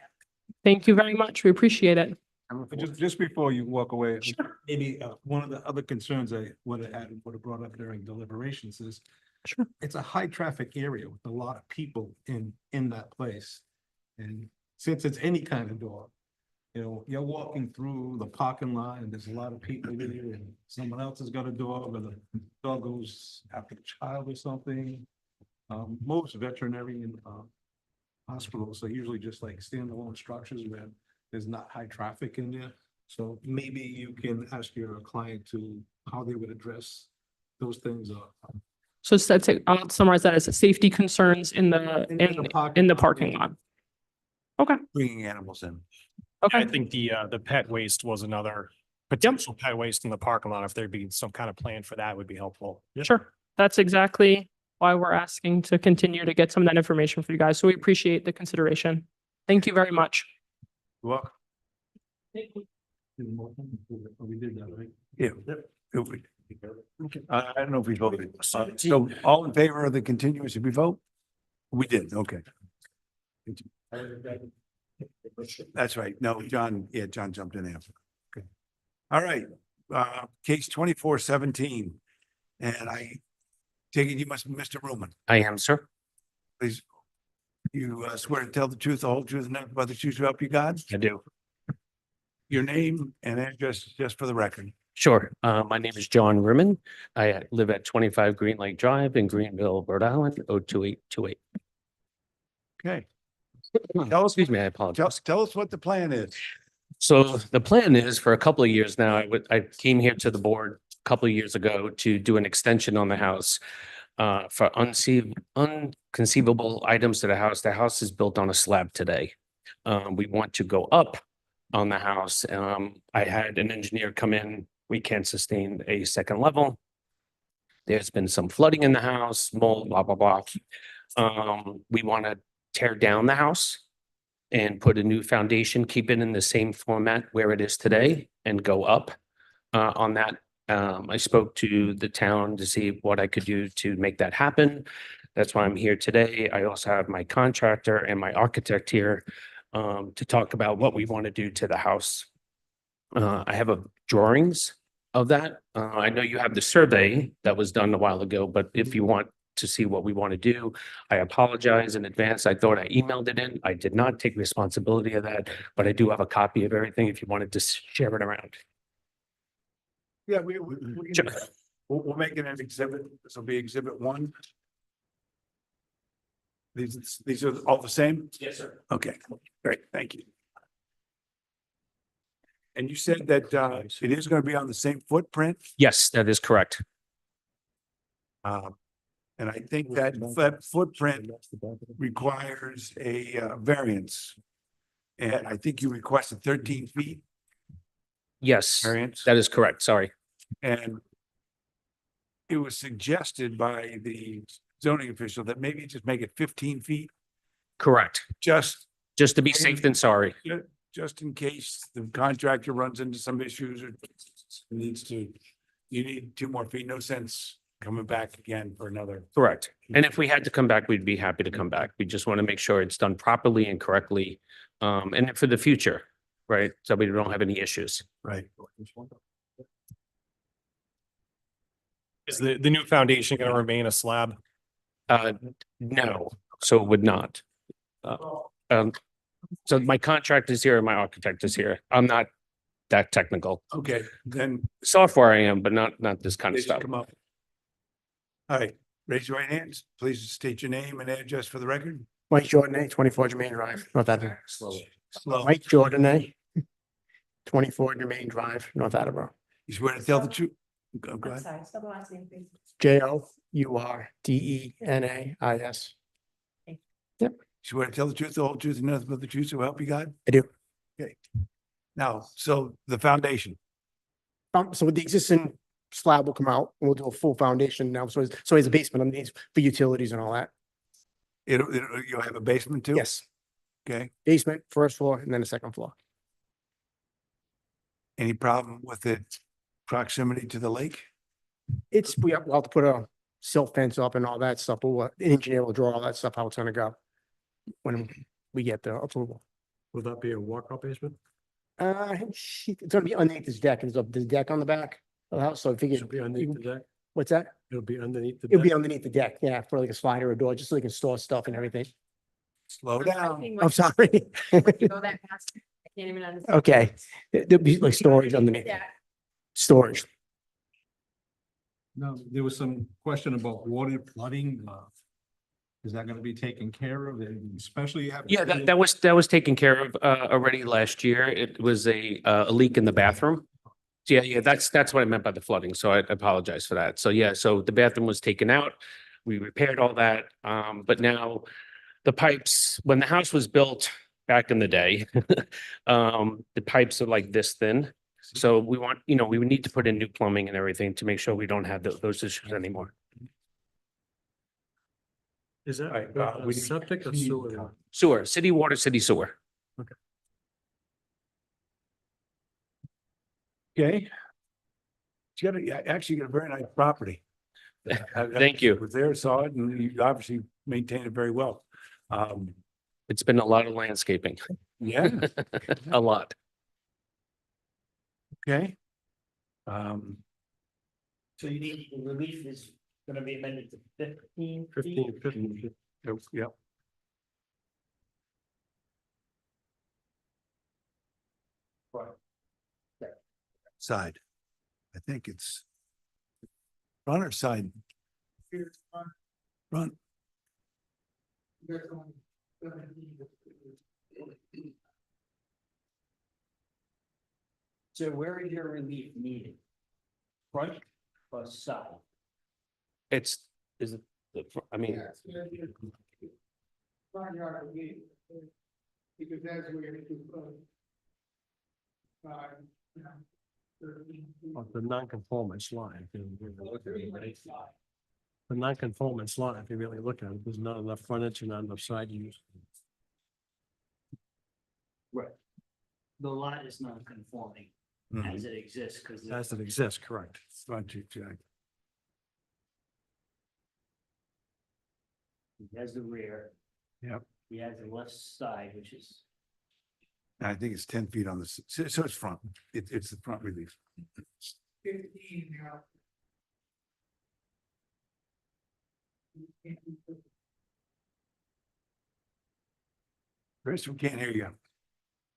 Thank you very much. We appreciate it. But just before you walk away, Sure. maybe one of the other concerns I would have brought up during deliberations is Sure. it's a high traffic area with a lot of people in that place. And since it's any kind of dog, you know, you're walking through the parking lot and there's a lot of people there and someone else has got a dog or the dog goes after the child or something. Most veterinary hospitals are usually just like standalone structures where there's not high traffic in there. So maybe you can ask your client to how they would address those things. So that's it. I'll summarize that as safety concerns in the parking lot. Okay, Bringing animals in. okay. I think the pet waste was another potential pet waste in the parking lot. If there'd be some kind of plan for that would be helpful. Sure. That's exactly why we're asking to continue to get some of that information for you guys. So we appreciate the consideration. Thank you very much. You're welcome. We did that, right? Yeah. I don't know if we voted. So all in favor of the continuance, did we vote? We did, okay. That's right. No, John jumped in there. Okay. All right, case 24-17. And I take it you must be Mr. Ruman. I am, sir. Please. You swear to tell the truth, the whole truth, and nothing but the truth to help you God? I do. Your name and address just for the record. Sure. My name is John Rimmen. I live at 25 Green Lake Drive in Greenville, Rhode Island, 02828. Okay. Excuse me, I apologize. Tell us what the plan is. So the plan is for a couple of years now, I came here to the board a couple of years ago to do an extension on the house for unconceivable items to the house. The house is built on a slab today. We want to go up on the house. I had an engineer come in. We can't sustain a second level. There's been some flooding in the house, mold, blah, blah, blah. We want to tear down the house and put a new foundation, keep it in the same format where it is today and go up on that. I spoke to the town to see what I could do to make that happen. That's why I'm here today. I also have my contractor and my architect here to talk about what we want to do to the house. I have drawings of that. I know you have the survey that was done a while ago, but if you want to see what we want to do, I apologize in advance. I thought I emailed it in. I did not take responsibility of that, but I do have a copy of everything if you wanted to share it around. Yeah, we Sure. can, we'll make it an exhibit. This will be exhibit 1. These are all the same? Yes, sir. Okay, great, thank you. And you said that it is going to be on the same footprint? Yes, that is correct. And I think that footprint requires a variance. And I think you requested 13 feet Yes, variance. that is correct. Sorry. And it was suggested by the zoning official that maybe just make it 15 feet, Correct. just Just to be safe than sorry. just in case the contractor runs into some issues or needs to, you need 2 more feet, no sense coming back again for another. Correct. And if we had to come back, we'd be happy to come back. We just want to make sure it's done properly and correctly. And for the future, right? So we don't have any issues. Right. Is the new foundation going to remain a slab? No, so it would not. So my contract is here and my architect is here. I'm not that technical. Okay, then Software I am, but not this kind they of should stuff. come up. All right, raise your right hands. Please state your name and address for the record. Mike Jordan, 24 Jermaine Drive, North Attleboro. Slow. Mike Jordan, 24 Jermaine Drive, North Attleboro. You swear to tell the truth? Go I'm ahead. sorry, spell the last name, please. Jourdenis. You swear to tell the truth, the whole truth, and nothing but the truth, so help you God? I do. Okay. Now, so the foundation, So with the existing slab will come out, and we'll do a full foundation now. So it's a basement underneath for utilities and all that. you'll have a basement too? Yes, Okay. basement, first floor, and then a second floor. Any problem with the proximity to the lake? We'll have to put a silt fence up and all that stuff, but the engineer will draw all that stuff, how it's gonna go when we get the approval. Will that be a walkout basement? It's gonna be underneath this deck, and there's a deck on the back of the house, so I figured. Should be underneath the deck? What's that? It'll be underneath the It'll be deck? underneath the deck, yeah, for like a slider or door, just so they can store stuff and everything. Slow down. I'm sorry. Go that fast. I can't even understand. Okay, there'll be like storage underneath, Yeah. storage. No, there was some question about water flooding. Is that gonna be taken care of, and especially? Yeah, that was taken care of already last year. It was a leak in the bathroom. So yeah, that's what I meant by the flooding. So I apologize for that. So yeah, so the bathroom was taken out. We repaired all that. But now the pipes, when the house was built back in the day, the pipes are like this thin. So we want, we would need to put in new plumbing and everything to make sure we don't have those issues anymore. Is that Right, a septic or sewer? Sewer, city water, city sewer. Okay. Actually got a very nice property. Thank you. Was there, saw it, and you obviously maintained it very well. It's been a lot of landscaping, Yeah, a lot. okay. So you need, the relief is gonna be amended to 15 feet? 15. Yep. Side. I think it's front or side? Front. So where is your relief needed? Front or side? Is it, I mean, Front yard would be, because that's where you do. The non-conformance line. if you really look at it, right? The non-conformance line, if you really look at it, there's not enough frontage and not enough side use. Right. The lot is not conforming as it exists, because. As it exists, correct. Front, Jack. He has the rear. Yep. He has the left side, which is, I think it's 10 feet on the, so it's front. It's the front relief. 15 now. Chris, we can't hear you.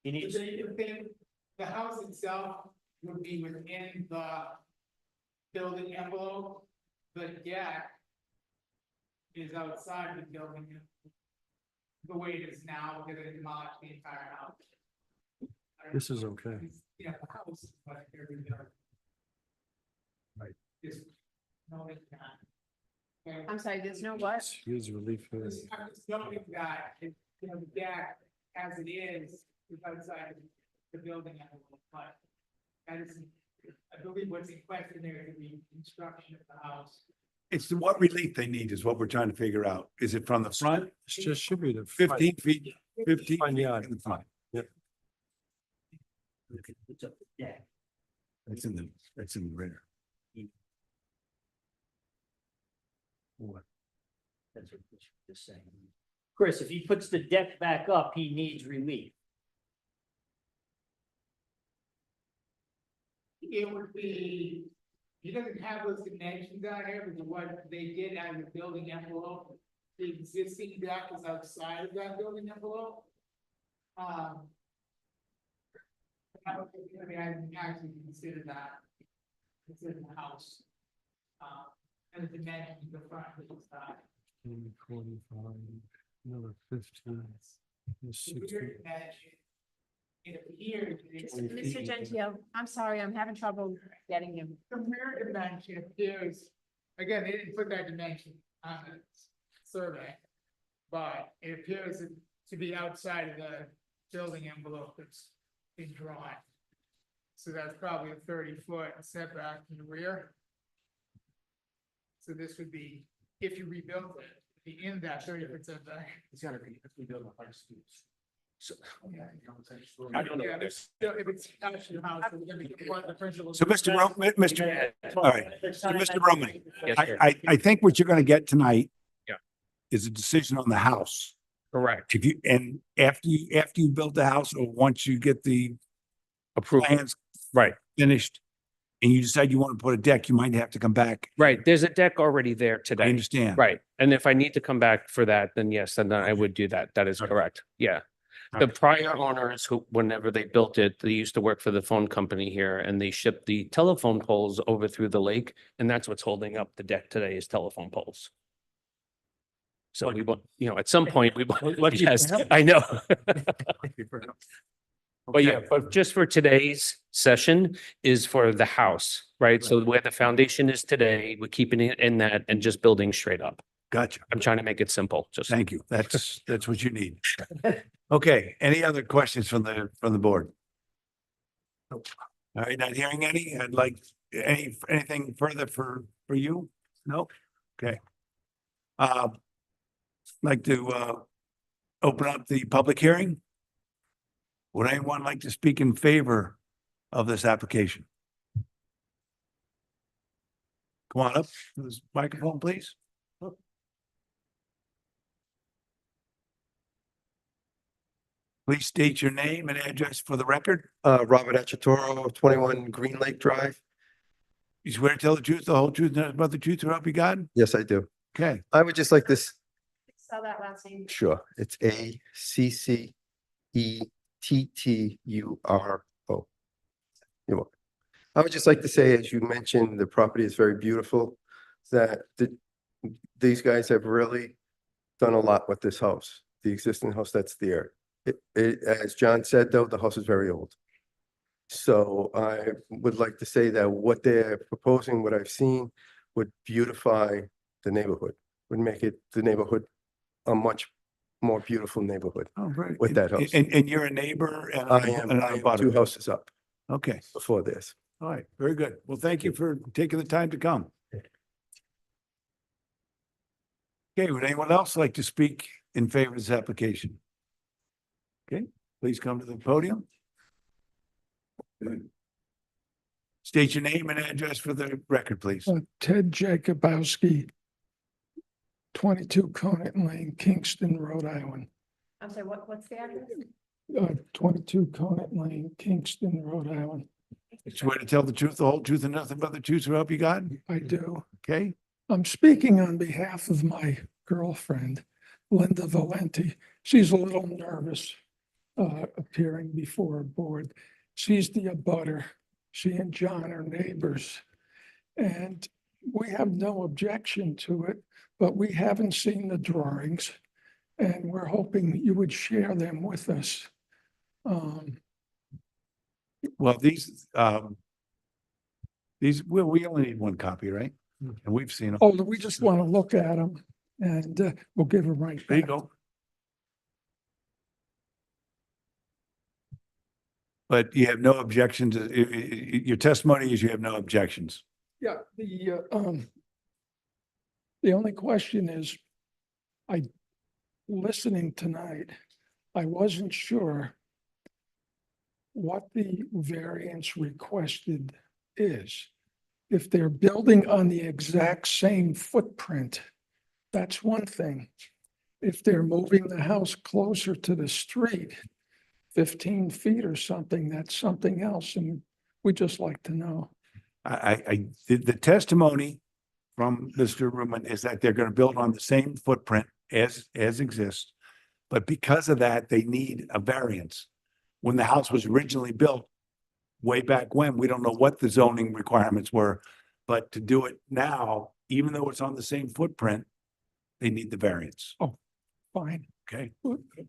he needs, The house itself would be within the building envelope, the deck is outside the building. The way it is now, because it demolished the entire house. This is okay. Yeah, the house, is like every other. Right. Just, no, it's not. Okay. I'm sorry, there's no what? Here's relief. for- I'm just noting that, you know, the deck as it is outside the building envelope, but that is, I believe what's in question there is the construction of the house. It's what relief they need is what we're trying to figure out. Is it from the front, It's just should be the. front- 15 feet, 15 Front feet yard. in the front? It's up the deck. That's in the rear. What? That's what Chris was just saying. Chris, if he puts the deck back up, he needs relief. It would be, he doesn't have those dimensions out here, because what they did as a building envelope, the existing deck is outside of that building envelope. I mean, I didn't actually consider that. Consider the house. And the dimensions of the front of the side. 25, another 15. there's The 16. rear dimension, it appears. it's- Mr. Gentile, I'm sorry, I'm having trouble getting him. The rear dimension appears, again, they didn't put that dimension on the survey. But it appears to be outside of the building envelope that's been drawn. So that's probably a 30-foot setback from the rear. So this would be, if you rebuilt it, be in that 30-foot setback. It's gotta be, if we build a high school. So. I don't know. Yeah, so if it's attached to the house, it's gonna be one of the principal. So Mr. All right, so Mr. Roman, Yes, sir. I think what you're gonna get tonight. Yeah. Is a decision on the house. Correct. If you, and after you build the house, or once you get the Approved. plans Right, finished. And you decide you want to put a deck, you might have to come back. Right, there's a deck already there I today. understand. Right, and if I need to come back for that, then yes, then I would do that. That is correct. Yeah. The prior owners who, whenever they built it, they used to work for the phone company here and they shipped the telephone poles over through the lake. And that's what's holding up the deck today is telephone poles. So we want, at some point we, Lucky yes, for him. I know. But yeah, Okay. but just for today's session is for the house, right? So where the foundation is today, we're keeping it in that and just building straight up. Gotcha. I'm trying to make it simple, just. Thank you. That's what you need. Okay, any other questions from the board? All right, not hearing any. I'd like anything further for you? No? Okay. Like to open up the public hearing? Would anyone like to speak in favor of this application? Come on up to this microphone, please. Please state your name and address for the record. Robert Achatoro, 21 Green Lake Drive. You swear to tell the truth, the whole truth, and nothing but the truth, so help you God? Yes, I do. Okay, I would just like this, Spell that last name. sure, it's ACCETTURO. You're welcome. I would just like to say, as you mentioned, the property is very beautiful, that these guys have really done a lot with this house, the existing house that's there. As John said, though, the house is very old. So I would like to say that what they're proposing, what I've seen, would beautify the neighborhood, would make the neighborhood a much more beautiful neighborhood. oh, very. With that house. And you're a neighbor and. I am and a 2 butter. houses up Okay, before this. all right, very good. Well, thank you for taking the time to come. Okay, would anyone else like to speak in favor of this application? Okay, please come to the podium. State your name and address for the record, please. Ted Jacobowski, 22 Conant Lane, Kingston, Rhode Island. I'm sorry, what's the address? 22 Conant Lane, Kingston, Rhode Island. Swear to tell the truth, the whole truth, and nothing but the truth, so help you God? I do. Okay, I'm speaking on behalf of my girlfriend, Linda Valenti. She's a little nervous appearing before a board. She's the abutter. She and John are neighbors. And we have no objection to it, but we haven't seen the drawings. And we're hoping you would share them with us. Well, we only need one copy, right? And we've seen them. Oh, we just want to look at them and we'll give them right There you back. go. But you have no objections. Your testimony is you have no objections. Yeah, the only question is, listening tonight, I wasn't sure what the variance requested is. If they're building on the exact same footprint, that's one thing. If they're moving the house closer to the street, 15 feet or something, that's something else, and we'd just like to know. The testimony from Mr. Ruman is that they're gonna build on the same footprint as exists. But because of that, they need a variance. When the house was originally built, way back when, we don't know what the zoning requirements were. But to do it now, even though it's on the same footprint, they need the variance. Oh, fine. Okay.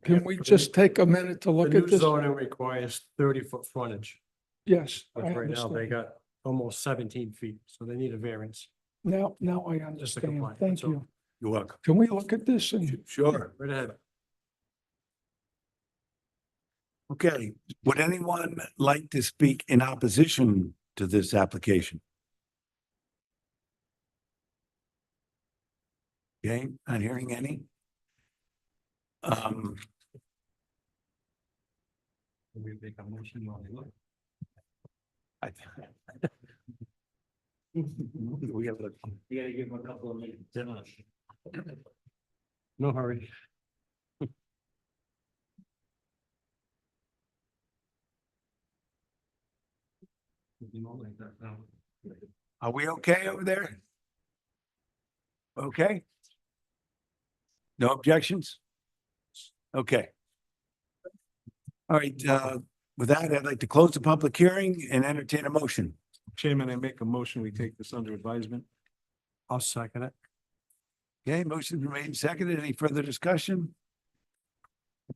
Can we just take a minute to The look new at this? zoning requires 30-foot frontage. Yes, I But right now they understand. got almost 17 feet, so they need a variance. Now I Just to understand. comply, Thank that's all. you. You're welcome. Can we look at this and? Sure. Right ahead. Okay, would anyone like to speak in opposition to this application? Okay, not hearing any. We make a motion while they look. We have a. You gotta give them a couple of minutes. No hurry. Are we okay over there? Okay. No objections? Okay. All right, with that, I'd like to close the public hearing and entertain a motion. Chairman, I make a motion, we take this under advisement. I'll second it. Okay, motion been made and seconded. Any further discussion?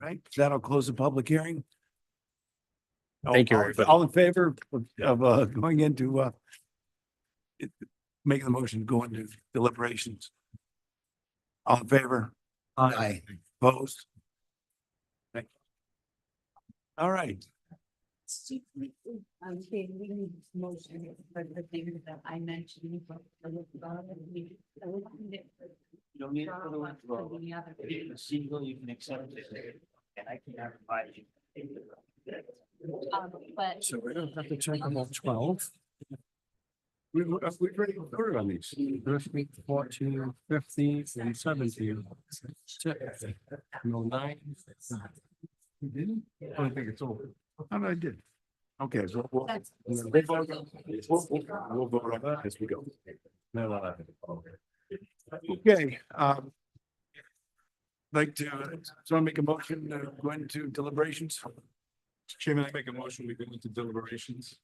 All right, that'll close the public hearing. Thank you, All- everybody. All in favor of going into making the motion, to go into deliberations? All in favor? Aye. Opposed? Thank you. All right. We need motion for the things that I mentioned. You don't need it for the withdrawal. If you can single, you can accept it. And I can provide you. But So we're gonna have to check about 12. We've already voted on these. First week, 14, 15, and 17. No, 9. You didn't? I don't think it's over. How did I did? Okay, so we'll That's- we'll vote on that as we go. No. Okay, like to, so I make a motion to go into deliberations? Chairman, I make a motion, we go into deliberations.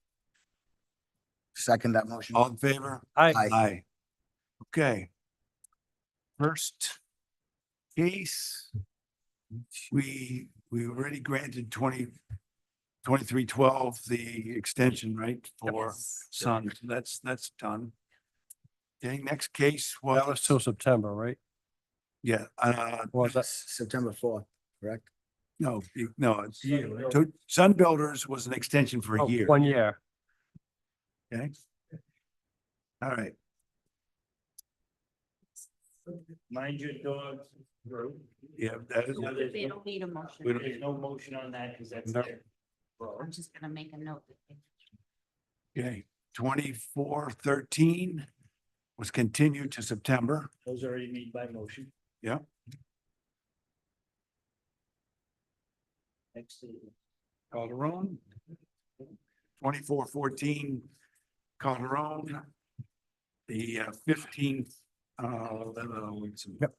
Second that motion. All in favor? Aye. Aye. Okay. First case, we already granted 2312, the extension, right, for Sun. That's done. Okay, next case That was till was, September, right? yeah, Was that? September 4th, correct? no, it's, to Sun Builders was an extension for a Oh, year. 1 year. Okay. All right, Mind your dogs. yeah, that is. they don't need a motion. We don't- There's no motion on that because that's No. there. I'm just gonna make a note. Okay, 2413 was continued to September. Those already made by motion. Yeah. Next is Calderon. 2414 Calderon. The 15th, Yep.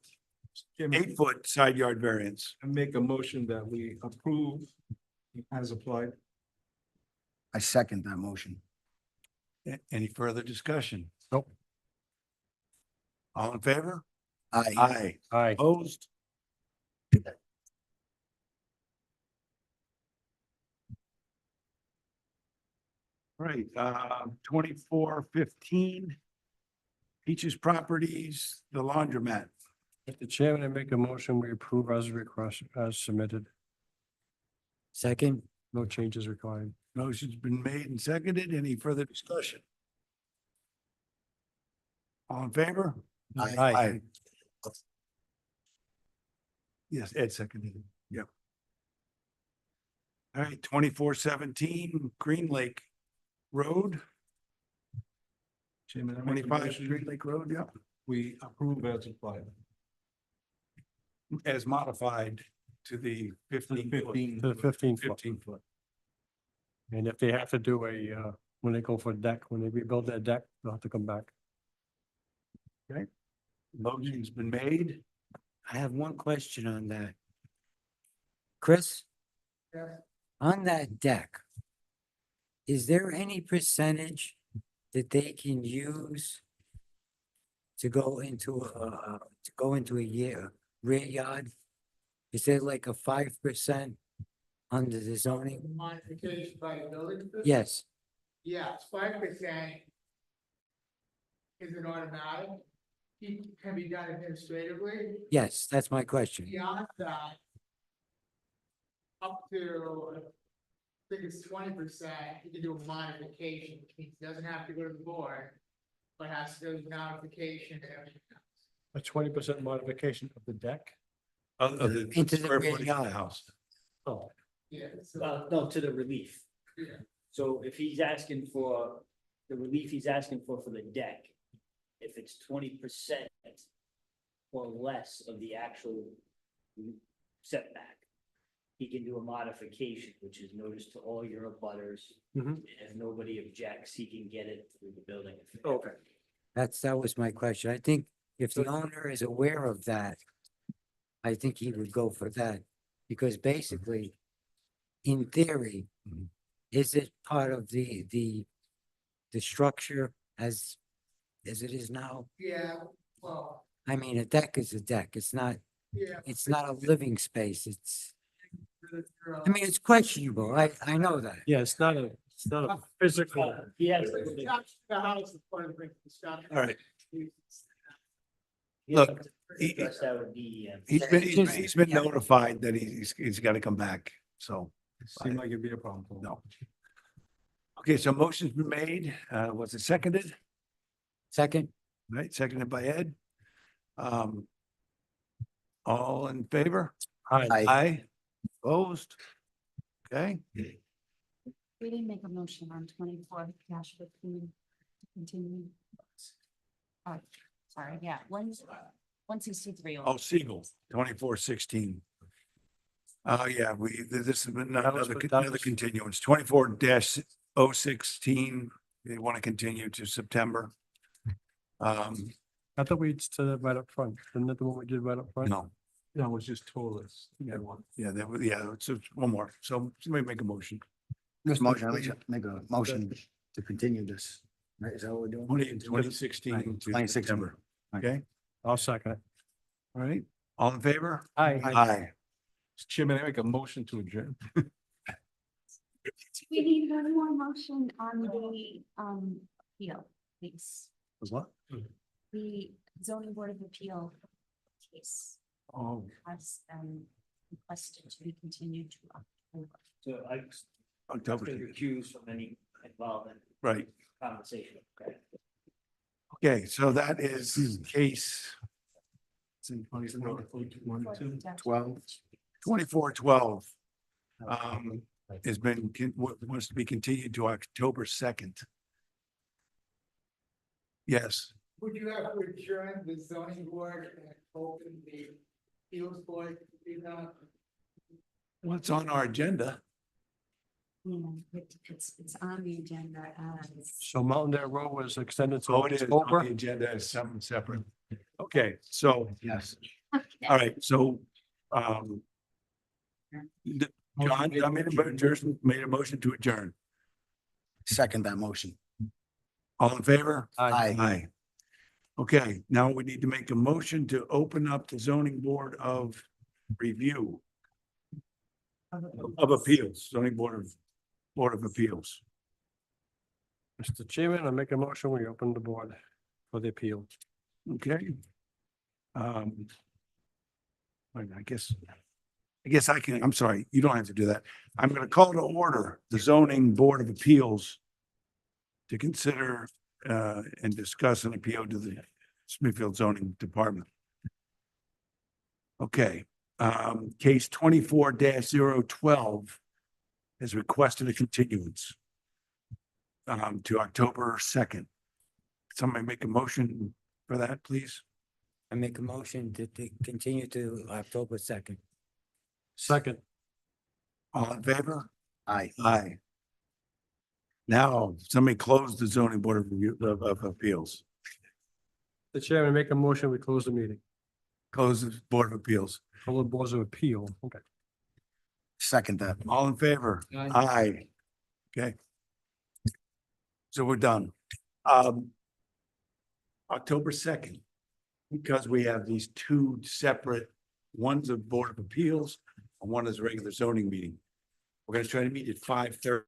8-foot side yard variance. I make a motion that we approve as applied. I second that motion. Any further discussion? Nope. All in favor? Aye. Aye. Aye. Opposed? Right, 2415. Peaches Properties, the laundromat. Mr. Chairman, I make a motion, we approve as request, as submitted. Second. No changes required. Motion's been made and seconded. Any further discussion? All in favor? Aye. Yes, Ed seconded. Yep. All right, 2417 Green Lake Road. Chairman, I make a 25 motion, Green Lake Road, yep. we approve as applied. As modified to the 15 To the 15 foot. 15 foot. And if they have to do a, when they go for a deck, when they rebuild that deck, they'll have to come back. Okay. Motion's been made. I have one question on that. Chris, on that deck, is there any percentage that they can use to go into a rear yard? Is there like a 5% under the zoning? Modification by the building? official? Yes, Yes, 5% is an automatic. It can be done administratively. yes, that's my question. Beyond that, up to, I think it's 20%, you can do a modification, which means it doesn't have to go to the board, but has to go to notification and everything else. A 20% modification of the deck? Of the Into the square rear footage of the yard. house. Oh, Yeah, so, No, to the relief. yeah. So if he's asking for, the relief he's asking for the deck, if it's 20% or less of the actual setback, he can do a modification, which is notice to all your abutters. Mhm. If nobody objects, he can get it through the building. okay. That was my question. I think if the owner is aware of that, I think he would go for that. Because basically, in theory, is it part of the structure as it is now? Yeah, well, I mean, a deck is a deck. It's not yeah. a living space. I mean, it's questionable. I know that. Yeah, it's not a physical. He has, The house is part of the construction. All right. he Look, has to address that with DEM. He's been notified that he's got to come back, so. Seemed like it'd be a problem. for him. No. Okay, so motion's been made. Was it seconded? Second, Right, seconded by Ed. All in favor? Aye. Aye. Opposed? Okay, We didn't make a motion on 24 cash for to continue. Oh, sorry, yeah, 163. oh, Siegel, 2416. Yeah, this has been That was another what- that another was- continuance, 24-016. They want to continue to September. I thought we said that right up front. Isn't that the one we did right up front? No, No, it's just told us. yeah, it's one more. So somebody make a motion. This motion, at least make a motion to continue this. Right, is that what we're doing? 2016 to 2016. September. Okay, I'll second it. all right, all in favor? Aye. Aye. Chairman, I make a motion to adjourn. We need one more motion on the, appeal, please. Was what? The zoning board of appeal case Oh, has, requested to be continued to October. So I October. recuse from any involvement, Right, conversation, okay? okay, so that is case. It's in 2412. Has been, wants to be continued to October 2nd. Yes, Would you have to adjourn the zoning board and open the appeals board? You know, what's on our agenda? It's on the agenda as. So Mountain Road was extended to Oh, it is on October. the agenda as something separate. Okay, so, Yes. all right, so, John, I made a motion to adjourn. Second that motion. All in favor? Aye. Aye. Okay, now we need to make a motion to open up the zoning board of review. Of appeals, zoning board of appeals. Mr. Chairman, I make a motion, we open the board for the appeal. Okay. Wait, I guess I can, I'm sorry, you don't have to do that. I'm gonna call to order the zoning board of appeals to consider and discuss an appeal to the Smithfield zoning department. Okay, case 24-012 has requested a continuance to October 2nd. Somebody make a motion for that, please? I make a motion to continue to October 2nd. Second. All in favor? Aye. Aye. Now, somebody close the zoning board of review of appeals. The chairman, make a motion, we close the meeting. Close the board of appeals. All the boards of appeal, okay. Second that. All in favor? Aye. Okay. So we're done. October 2nd, because we have these two separate, one's a board of appeals and one is a regular zoning meeting. We're gonna try to meet at 5:30.